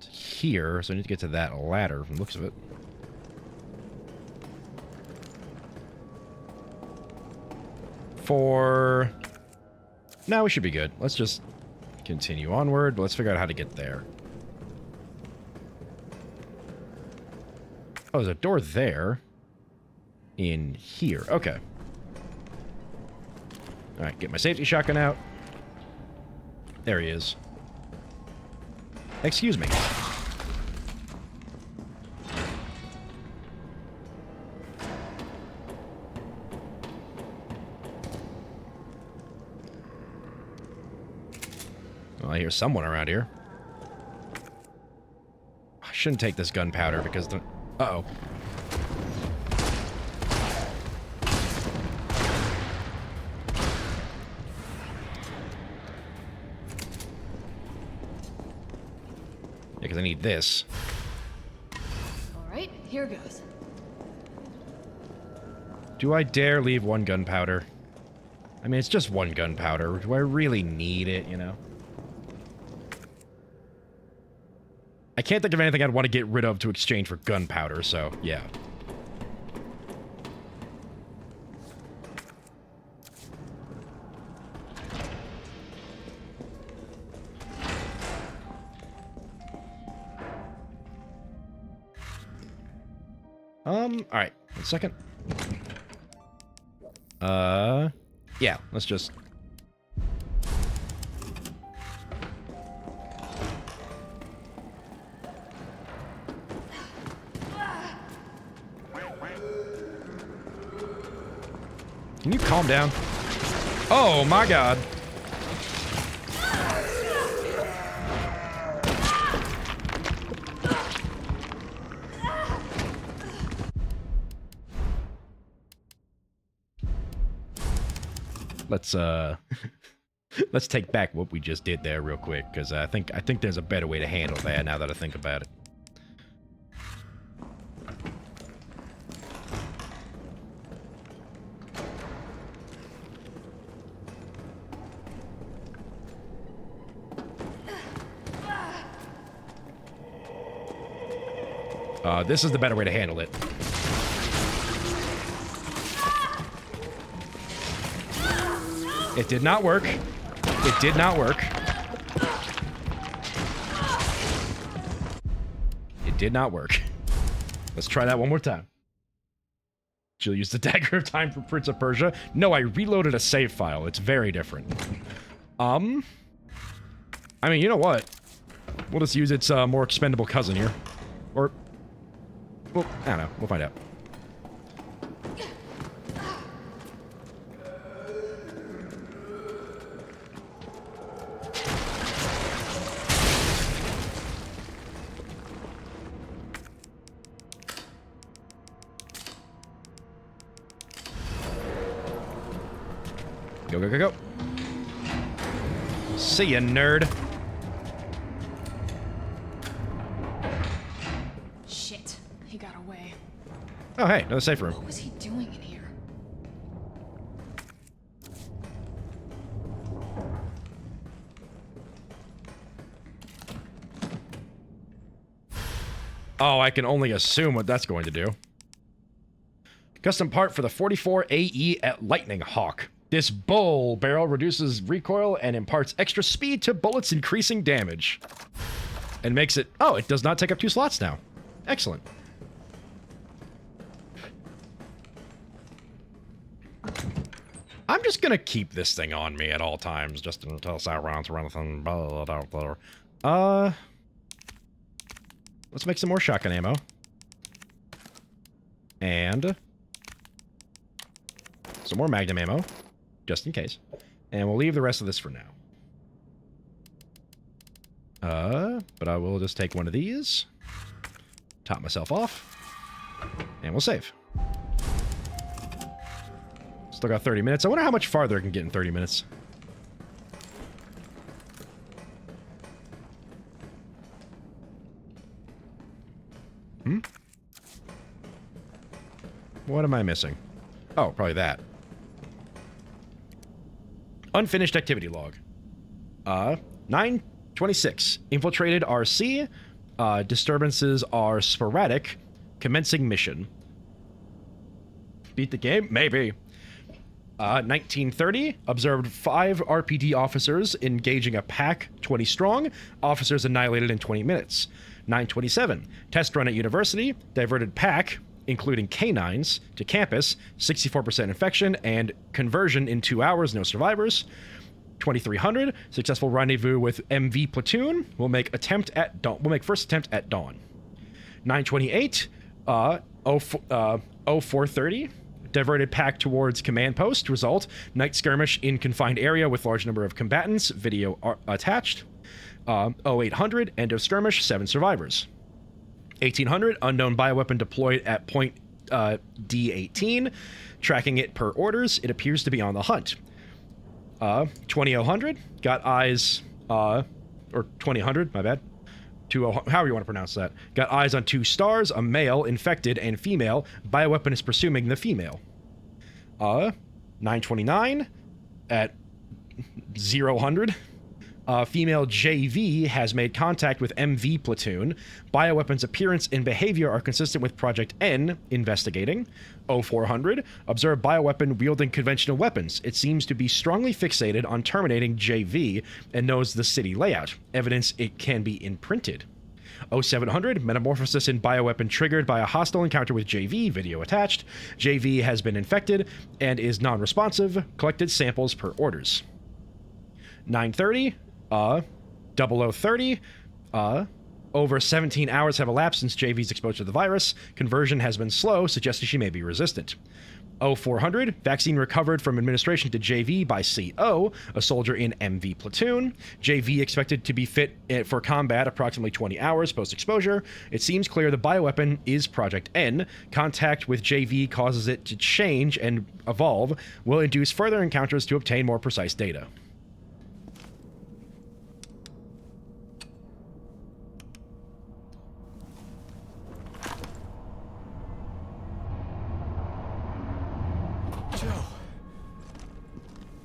To here, so I need to get to that ladder from the looks of it. For... No, we should be good. Let's just Continue onward. Let's figure out how to get there. Oh, there's a door there. In here. Okay. Alright, get my safety shotgun out. There he is. Excuse me. Well, I hear someone around here. I shouldn't take this gunpowder because the... Uh-oh. Yeah, because I need this. Alright, here goes. Do I dare leave one gunpowder? I mean, it's just one gunpowder. Do I really need it, you know? I can't think of anything I'd want to get rid of to exchange for gunpowder, so, yeah. Alright, 1 second. Yeah, let's just... Can you calm down? Oh my god. Let's let's take back what we just did there real quick, because I think there's a better way to handle that now that I think about it. This is the better way to handle it. It did not work. It did not work. It did not work. Let's try that one more time. Jill used the Dagger of Time for Prince of Persia. No, I reloaded a save file. It's very different. I mean, you know what? We'll just use its more expendable cousin here. Or... well, I don't know. We'll find out. Go, go, go, go. See ya, nerd. Shit, he got away. Oh, hey, another safe room. What was he doing in here? Oh, I can only assume what that's going to do. Custom part for the 44 AE at Lightning Hawk. This bull barrel reduces recoil and imparts extra speed to bullets, increasing damage. And makes it... oh, it does not take up 2 slots now. Excellent. I'm just gonna keep this thing on me at all times, just until rounds or anything. Let's make some more shotgun ammo. And... some more magnum ammo. Just in case. And we'll leave the rest of this for now. But I will just take one of these. Top myself off. And we'll save. Still got 30 minutes. I wonder how much farther I can get in 30 minutes. What am I missing? Oh, probably that. Unfinished activity log. 9/26. Infiltrated RC. Disturbances are sporadic. Commencing mission. Beat the game? Maybe. 1930, observed 5 RPD officers engaging a pack 20 strong. Officers annihilated in 20 minutes. 927, test run at university, diverted pack, including canines, to campus, 64% infection, and conversion in 2 hours, no survivors. 2300, successful rendezvous with MV platoon. We'll make first attempt at dawn. 928, 0430, diverted pack towards command post. Result, night skirmish in confined area with large number of combatants. Video attached. 0800, end of skirmish, 7 survivors. 1800, unknown bioweapon deployed at point D18. Tracking it per orders. It appears to be on the hunt. 2000, got eyes, or 2000, my bad. However you want to pronounce that. Got eyes on 2 stars, a male, infected, and female. Bioweapon is presuming the female. 929, at 000, female JV has made contact with MV platoon. Bioweapons appearance and behavior are consistent with Project N, investigating. 0400, observe bioweapon wielding conventional weapons. It seems to be strongly fixated on terminating JV and knows the city layout. Evidence it can be imprinted. 0700, metamorphosis in bioweapon triggered by a hostile encounter with JV, video attached. JV has been infected and is non-responsive. Collected samples per orders. 930, 0030, over 17 hours have elapsed since JV's exposed to the virus. Conversion has been slow, suggesting she may be resistant. 0400, vaccine recovered from administration to JV by CO, a soldier in MV platoon. JV expected to be fit for combat approximately 20 hours post-exposure. It seems clear the bioweapon is Project N. Contact with JV causes it to change and evolve, will induce further encounters to obtain more precise data.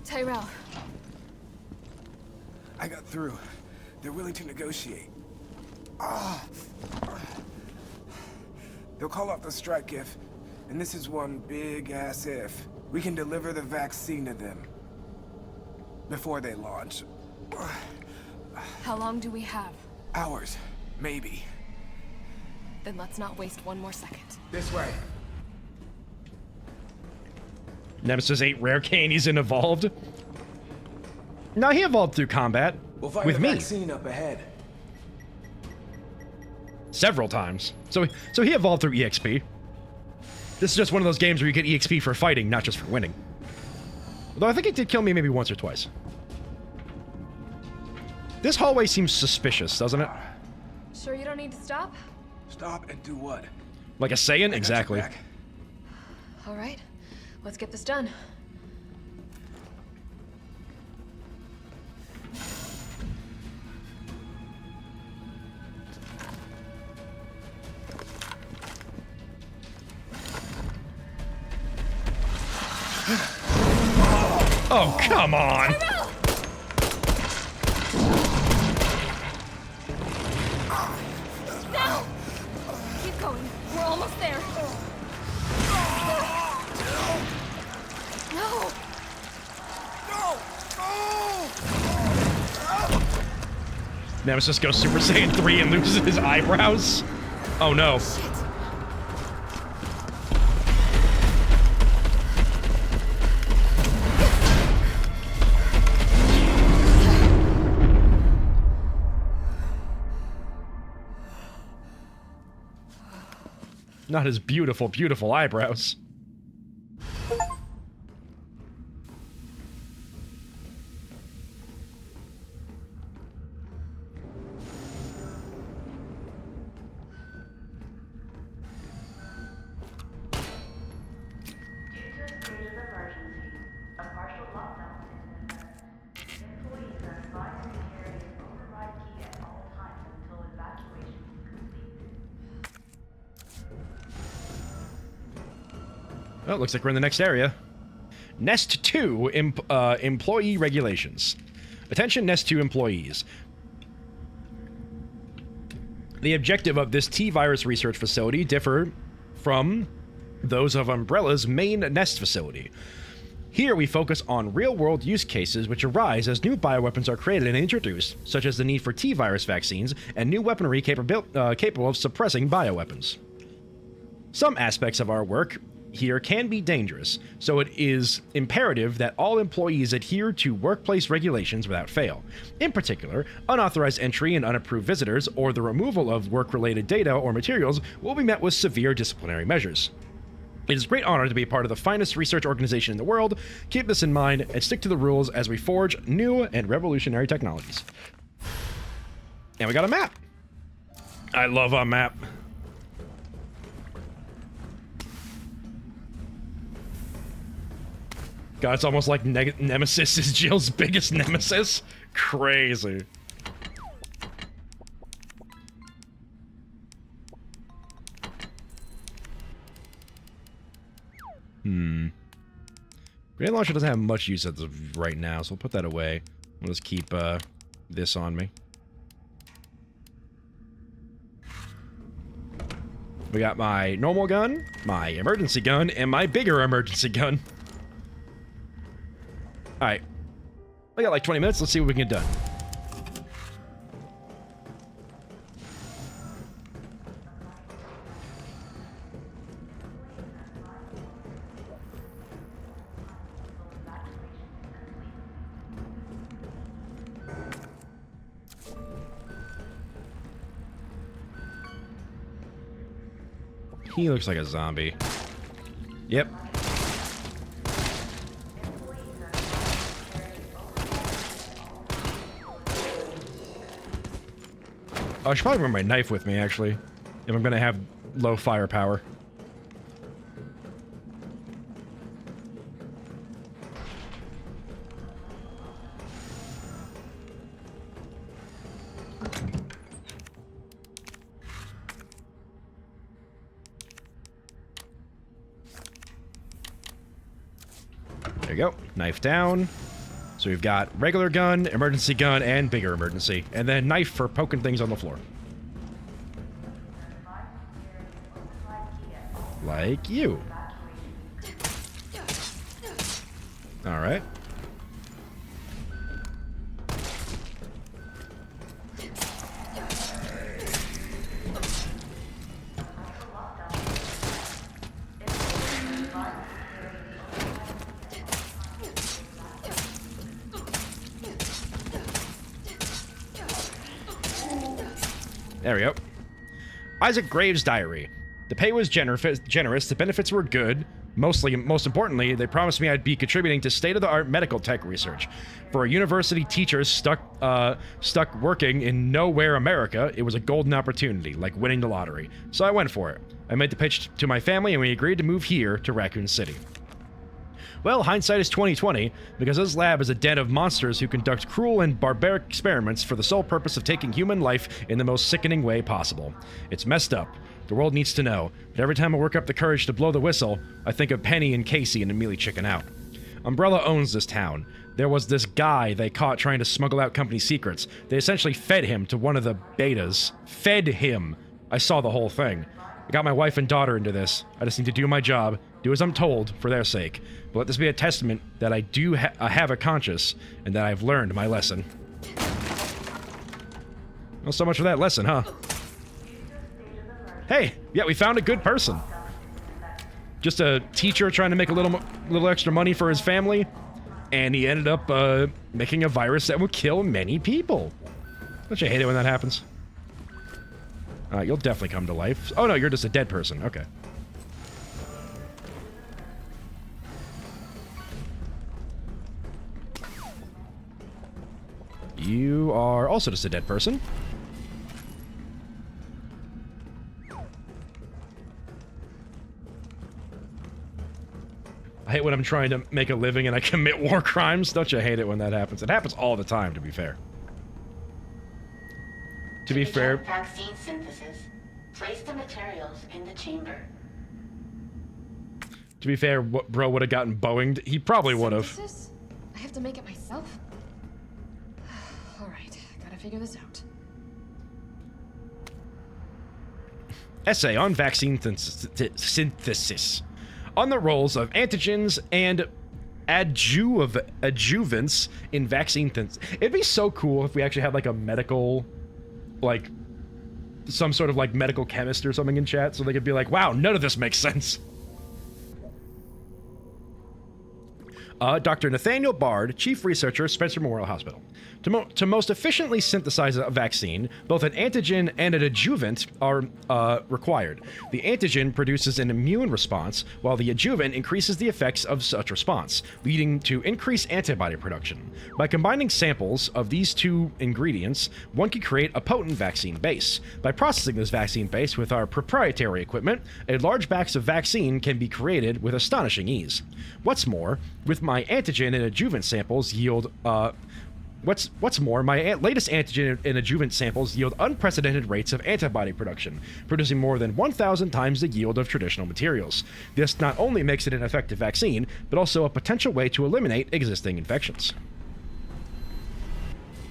Tyrell. I got through. They're willing to negotiate. They'll call off the strike if, and this is one big-ass if, we can deliver the vaccine to them. Before they launch. How long do we have? Hours. Maybe. Then let's not waste one more second. This way. Nemesis ate rare candies and evolved. No, he evolved through combat. We'll find with the me. Vaccine up ahead. Several times. So he evolved through EXP. This is just one of those games where you get EXP for fighting, not just for winning. Although I think it did kill me maybe once or twice. This hallway seems suspicious, doesn't it? Sure you don't need to stop? Stop and do what? Like a Saiyan? Exactly. All right. Let's get this done. Oh, come on! No! Keep going. We're almost there. No! Nemesis goes Super Saiyan 3 and loses his eyebrows. Oh no. Shit. Not his beautiful, beautiful eyebrows. Oh, looks like we're in the next area. Nest 2 employee regulations. Attention Nest 2 employees. The objective of this T-virus research facility differ from those of Umbrella's main Nest facility. Here we focus on real-world use cases which arise as new bioweapons are created and introduced, such as the need for T-virus vaccines and new weaponry capable of suppressing bioweapons. Some aspects of our work here can be dangerous, so it is imperative that all employees adhere to workplace regulations without fail. In particular, unauthorized entry and unapproved visitors or the removal of work-related data or materials will be met with severe disciplinary measures. It is a great honor to be a part of the finest research organization in the world. Keep this in mind and stick to the rules as we forge new and revolutionary technologies. And we got a map. I love a map. God, it's almost like Nemesis is Jill's biggest nemesis. Crazy. Grenade launcher doesn't have much use as of right now, so we'll put that away. We'll just keep this on me. We got my normal gun, my emergency gun, and my bigger emergency gun. Alright. I got like 20 minutes. Let's see what we can get done. He looks like a zombie. Yep. I should probably bring my knife with me, actually, if I'm gonna have low firepower. There you go. Knife down. So we've got regular gun, emergency gun, and bigger emergency. And then knife for poking things on the floor. Like you. Alright. There we go. Isaac Graves' diary. The pay was generous, the benefits were good. Most importantly, they promised me I'd be contributing to state-of-the-art medical tech research. For a university teacher stuck working in nowhere America, it was a golden opportunity, like winning the lottery. So I went for it. I made the pitch to my family and we agreed to move here to Raccoon City. Well, hindsight is 20/20, because this lab is a den of monsters who conduct cruel and barbaric experiments for the sole purpose of taking human life in the most sickening way possible. It's messed up. The world needs to know, but every time I work up the courage to blow the whistle, I think of Penny and Casey and immediately chicken out. Umbrella owns this town. There was this guy they caught trying to smuggle out company secrets. They essentially fed him to one of the betas. Fed him. I saw the whole thing. I got my wife and daughter into this. I just need to do my job, do as I'm told, for their sake. But let this be a testament that I do have a conscience, and that I've learned my lesson. Well, so much for that lesson, huh? Hey, yeah, we found a good person. Just a teacher trying to make a little extra money for his family, and he ended up making a virus that would kill many people. Don't you hate it when that happens? You'll definitely come to life. Oh no, you're just a dead person. Okay. You are also just a dead person. I hate when I'm trying to make a living and I commit war crimes. Don't you hate it when that happens? It happens all the time, to be fair. To be fair... Vaccine synthesis. Place the materials in the chamber. To be fair, bro would have gotten Boeinged. He probably would have. I have to make it myself? Alright, gotta figure this out. Essay on vaccine synthesis. On the roles of antigens and adjuvants in vaccine things. It'd be so cool if we actually had like a medical, like some sort of like medical chemist or something in chat, so they could be like, wow, none of this makes sense. Dr. Nathaniel Bard, Chief Researcher, Spencer Memorial Hospital. To most efficiently synthesize a vaccine, both an antigen and an adjuvant are required. The antigen produces an immune response, while the adjuvant increases the effects of such response, leading to increased antibody production. By combining samples of these two ingredients, one can create a potent vaccine base. By processing this vaccine base with our proprietary equipment, a large batch of vaccine can be created with astonishing ease. What's more, with my antigen and adjuvant samples yield What's more, my latest antigen and adjuvant samples yield unprecedented rates of antibody production, producing more than 1,000 times the yield of traditional materials. This not only makes it an effective vaccine, but also a potential way to eliminate existing infections.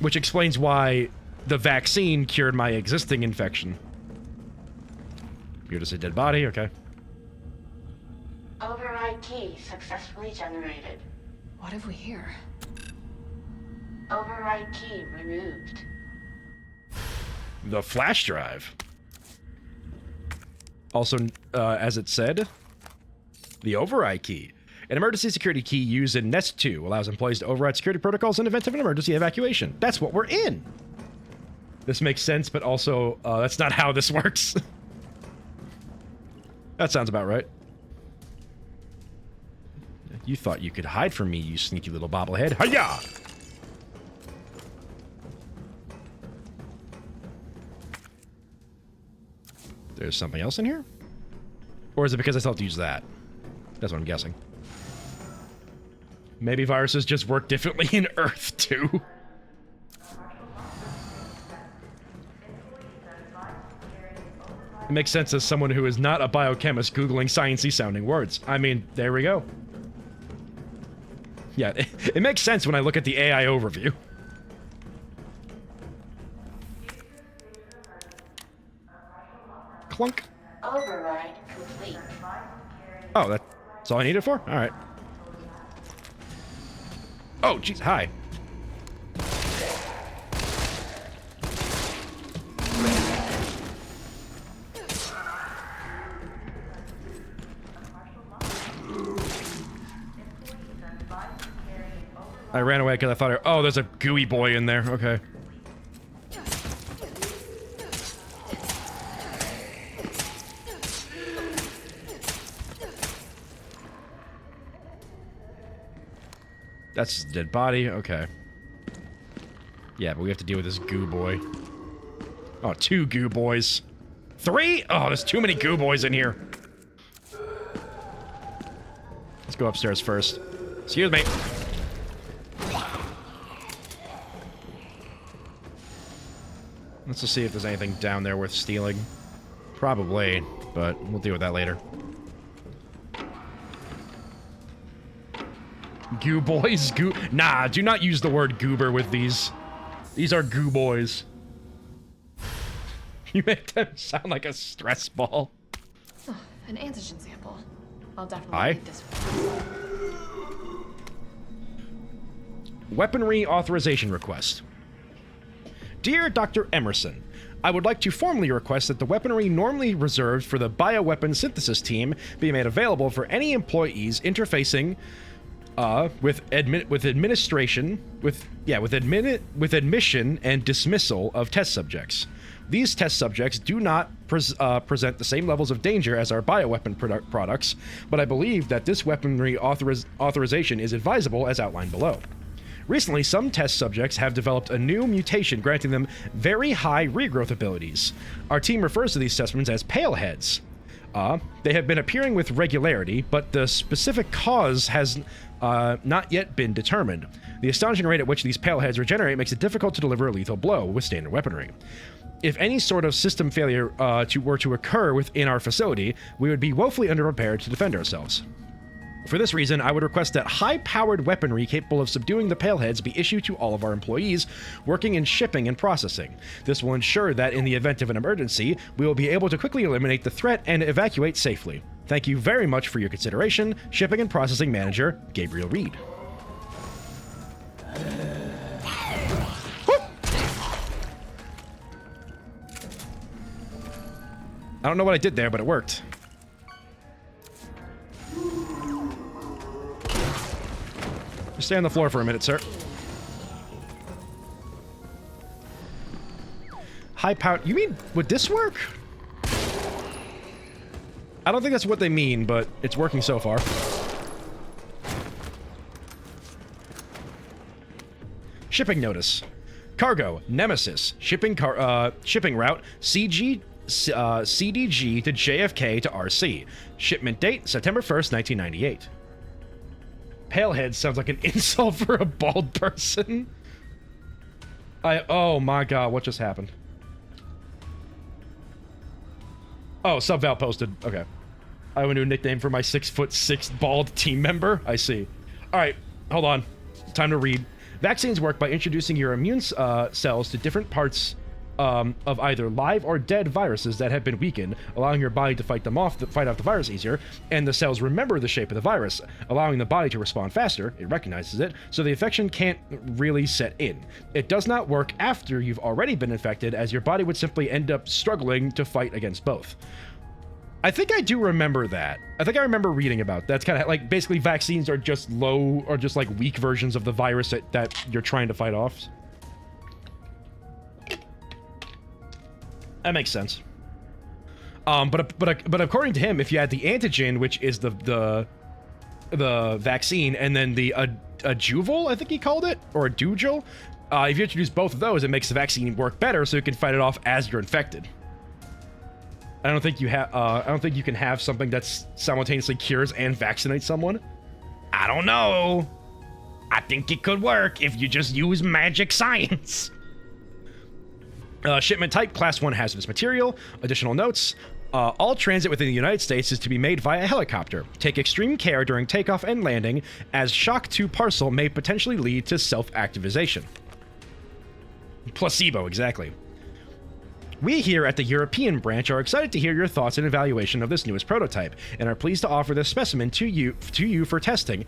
Which explains why the vaccine cured my existing infection. You're just a dead body, okay. Override key successfully generated. What have we here? Override key removed. The flash drive. Also, as it said, the override key. An emergency security key used in Nest 2 allows employees to override security protocols in event of an emergency evacuation. That's what we're in. This makes sense, but also, that's not how this works. That sounds about right. You thought you could hide from me, you sneaky little bobblehead. Hi-ya! There's something else in here? Or is it because I still have to use that? That's what I'm guessing. Maybe viruses just work differently in Earth, too. It makes sense as someone who is not a biochemist Googling sciencey sounding words. I mean, there we go. Yeah, it makes sense when I look at the AI overview. Clunk. Override complete. Oh, that's all I need it for? Alright. Oh, jeez, hi. I ran away because I thought, oh, there's a gooey boy in there. Okay. That's a dead body. Okay. Yeah, but we have to deal with this goo boy. Oh, 2 goo boys. 3? Oh, there's too many goo boys in here. Let's go upstairs first. Excuse me. Let's just see if there's anything down there worth stealing. Probably, but we'll deal with that later. Goo boys? Goo... Nah, do not use the word goober with these. These are goo boys. You make them sound like a stress ball. Oh, an antigen sample. I'll definitely need this one. Weaponry authorization request. Dear Dr. Emerson, I would like to formally request that the weaponry normally reserved for the bioweapon synthesis team be made available for any employees interfacing with admission and dismissal of test subjects. These test subjects do not present the same levels of danger as our bioweapon products, but I believe that this weaponry authorization is advisable as outlined below. Recently, some test subjects have developed a new mutation granting them very high regrowth abilities. Our team refers to these specimens as paleheads. They have been appearing with regularity, but the specific cause has not yet been determined. The astonishing rate at which these paleheads regenerate makes it difficult to deliver a lethal blow with standard weaponry. If any sort of system failure were to occur within our facility, we would be woefully underprepared to defend ourselves. For this reason, I would request that high-powered weaponry capable of subduing the paleheads be issued to all of our employees working in shipping and processing. This will ensure that in the event of an emergency, we will be able to quickly eliminate the threat and evacuate safely. Thank you very much for your consideration. Shipping and Processing Manager, Gabriel Reed. I don't know what I did there, but it worked. Just stay on the floor for a minute, sir. High power. You mean, would this work? I don't think that's what they mean, but it's working so far. Shipping notice. Cargo, Nemesis. Shipping route, CDG to JFK to RC. Shipment date, September 1st, 1998. Palehead sounds like an insult for a bald person. Oh my god, what just happened? Oh, Subval posted. Okay. I have a new nickname for my 6'6" bald team member. I see. Alright, hold on. Time to read. Vaccines work by introducing your immune cells to different parts of either live or dead viruses that have been weakened, allowing your body to fight off the virus easier, and the cells remember the shape of the virus, allowing the body to respond faster. It recognizes it, so the infection can't really set in. It does not work after you've already been infected, as your body would simply end up struggling to fight against both. I think I do remember that. I think I remember reading about that. That's kind of like, basically vaccines are just low, or just like weak versions of the virus that you're trying to fight off. That makes sense. But according to him, if you add the antigen, which is the vaccine, and then the adjuval, I think he called it, or a dujal, if you introduce both of those, it makes the vaccine work better, so you can fight it off as you're infected. I don't think you have. I don't think you can have something that simultaneously cures and vaccinates someone. I don't know. I think it could work if you just use magic science. Shipment type, Class 1 hazardous material. Additional notes. All transit within the United States is to be made via helicopter. Take extreme care during takeoff and landing, as shock to parcel may potentially lead to self-activization. Placebo, exactly. We here at the European branch are excited to hear your thoughts and evaluation of this newest prototype, and are pleased to offer this specimen to you for testing.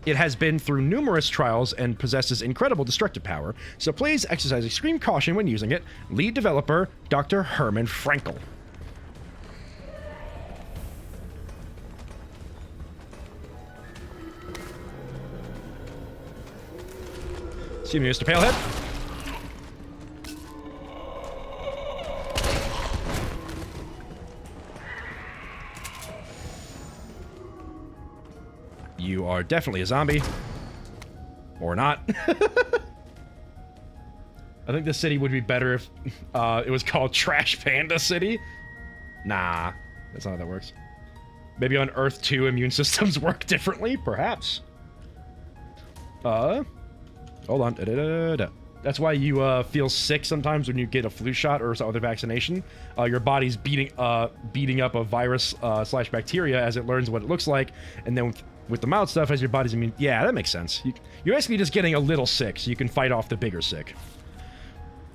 It has been through numerous trials and possesses incredible destructive power, so please exercise extreme caution when using it. Lead developer, Dr. Herman Frankel. Excuse me, Mr. Palehead. You are definitely a zombie. Or not. I think the city would be better if it was called Trash Panda City. Nah, that's not how that works. Maybe on Earth 2 immune systems work differently, perhaps. Hold on. That's why you feel sick sometimes when you get a flu shot or some other vaccination. Your body's beating up a virus slash bacteria as it learns what it looks like, and then with the mild stuff, as your body's immune. Yeah, that makes sense. You're basically just getting a little sick, so you can fight off the bigger sick.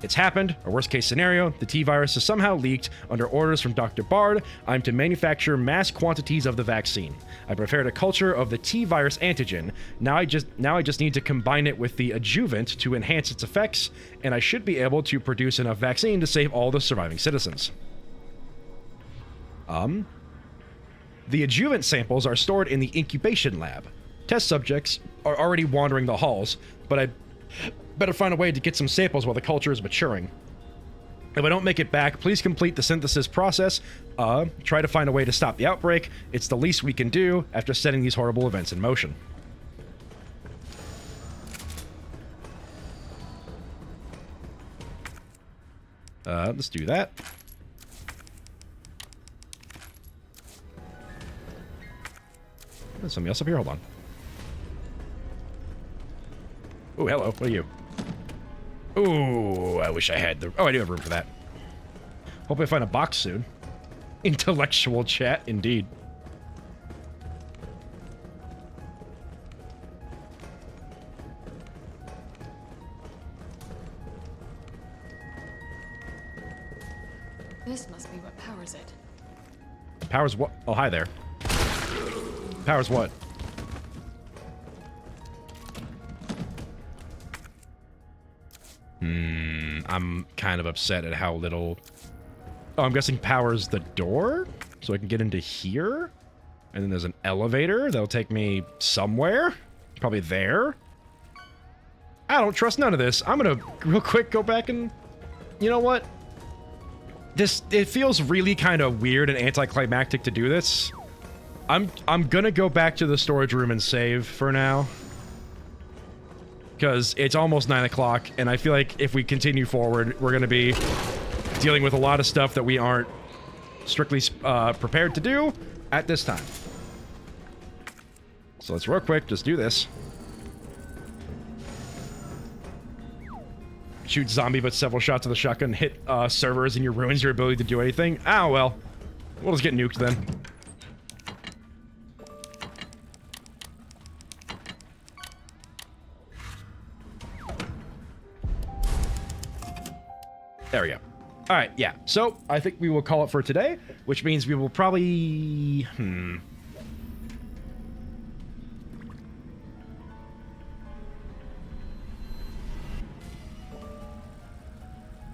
It's happened. A worst case scenario, the T-virus is somehow leaked. Under orders from Dr. Bard, I'm to manufacture mass quantities of the vaccine. I prepared a culture of the T-virus antigen. Now I just need to combine it with the adjuvant to enhance its effects, and I should be able to produce enough vaccine to save all the surviving citizens. The adjuvant samples are stored in the incubation lab. Test subjects are already wandering the halls, but I better find a way to get some samples while the culture is maturing. If I don't make it back, please complete the synthesis process. Try to find a way to stop the outbreak. It's the least we can do after setting these horrible events in motion. Let's do that. There's somebody else up here. Hold on. Oh, hello. What are you? Ooh, I wish I had the... Oh, I do have room for that. Hope I find a box soon. Intellectual chat, indeed. This must be what powers it. Powers what? Oh, hi there. Powers what? I'm kind of upset at how little... Oh, I'm guessing powers the door? So I can get into here? And then there's an elevator that'll take me somewhere? Probably there? I don't trust none of this. I'm gonna real quick go back and... You know what? It feels really kind of weird and anticlimactic to do this. I'm gonna go back to the storage room and save for now. Because it's almost 9 o'clock, and I feel like if we continue forward, we're gonna be dealing with a lot of stuff that we aren't strictly prepared to do at this time. So let's real quick just do this. Shoot zombie, but several shots of the shotgun hit servers and you ruins your ability to do anything. Ah, well. We'll just get nuked then. There we go. All right, yeah. So I think we will call it for today, which means we will probably...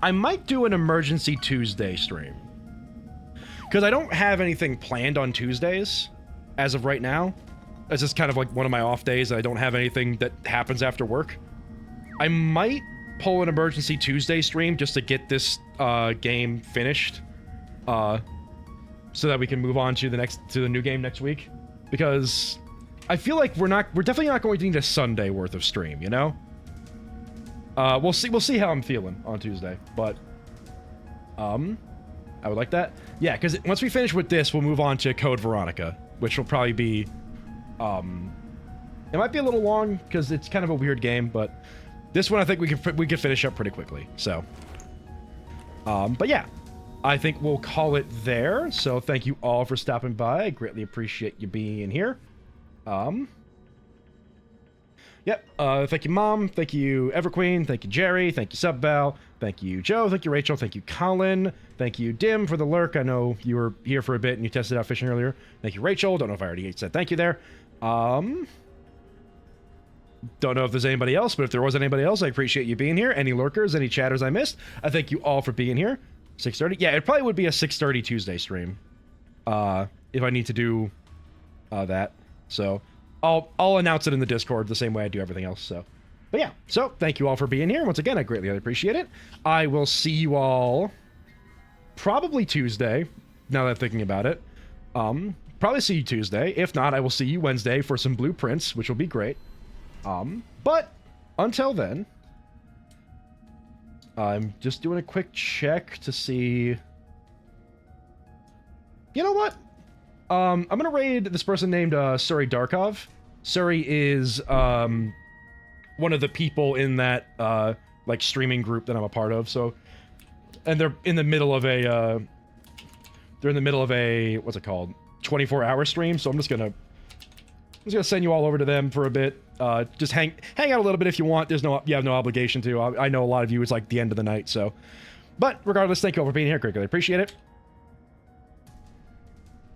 I might do an emergency Tuesday stream. Because I don't have anything planned on Tuesdays as of right now. It's just kind of like one of my off days. I don't have anything that happens after work. I might pull an emergency Tuesday stream just to get this game finished. So that we can move on to the new game next week. Because I feel like we're definitely not going to need a Sunday worth of stream, you know? We'll see how I'm feeling on Tuesday, but I would like that. Yeah, because once we finish with this, we'll move on to Code Veronica, which will probably be it might be a little long because it's kind of a weird game, but this one I think we could finish up pretty quickly. So but yeah, I think we'll call it there. So thank you all for stopping by. I greatly appreciate you being here. Yep, thank you, Mom. Thank you, Everqueen. Thank you, Jerry. Thank you, Subbell. Thank you, Joe. Thank you, Rachel. Thank you, Colin. Thank you, Dim, for the lurk. I know you were here for a bit and you tested out fishing earlier. Thank you, Rachel. Don't know if I already said thank you there. Don't know if there's anybody else, but if there was anybody else, I appreciate you being here. Any lurkers, any chatters I missed, I thank you all for being here. 6:30? Yeah, it probably would be a 6:30 Tuesday stream. If I need to do that. So... I'll announce it in the Discord the same way I do everything else, so. But yeah, so thank you all for being here. Once again, I greatly appreciate it. I will see you all probably Tuesday, now that I'm thinking about it. Probably see you Tuesday. If not, I will see you Wednesday for some blueprints, which will be great. But until then, I'm just doing a quick check to see... You know what? I'm gonna raid this person named Suri Darkov. Suri is one of the people in that like streaming group that I'm a part of. So, and they're in the middle of a what's it called? 24-hour stream. So I'm just gonna send you all over to them for a bit. Just hang out a little bit if you want. You have no obligation to. I know a lot of you it's like the end of the night. So, but regardless, thank you all for being here. Greatly appreciate it.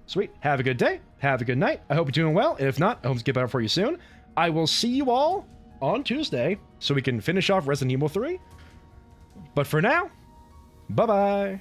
Sweet. Have a good day. Have a good night. I hope you're doing well. If not, I hope to get better for you soon. I will see you all on Tuesday so we can finish off Resident Evil 3. But for now, bye-bye.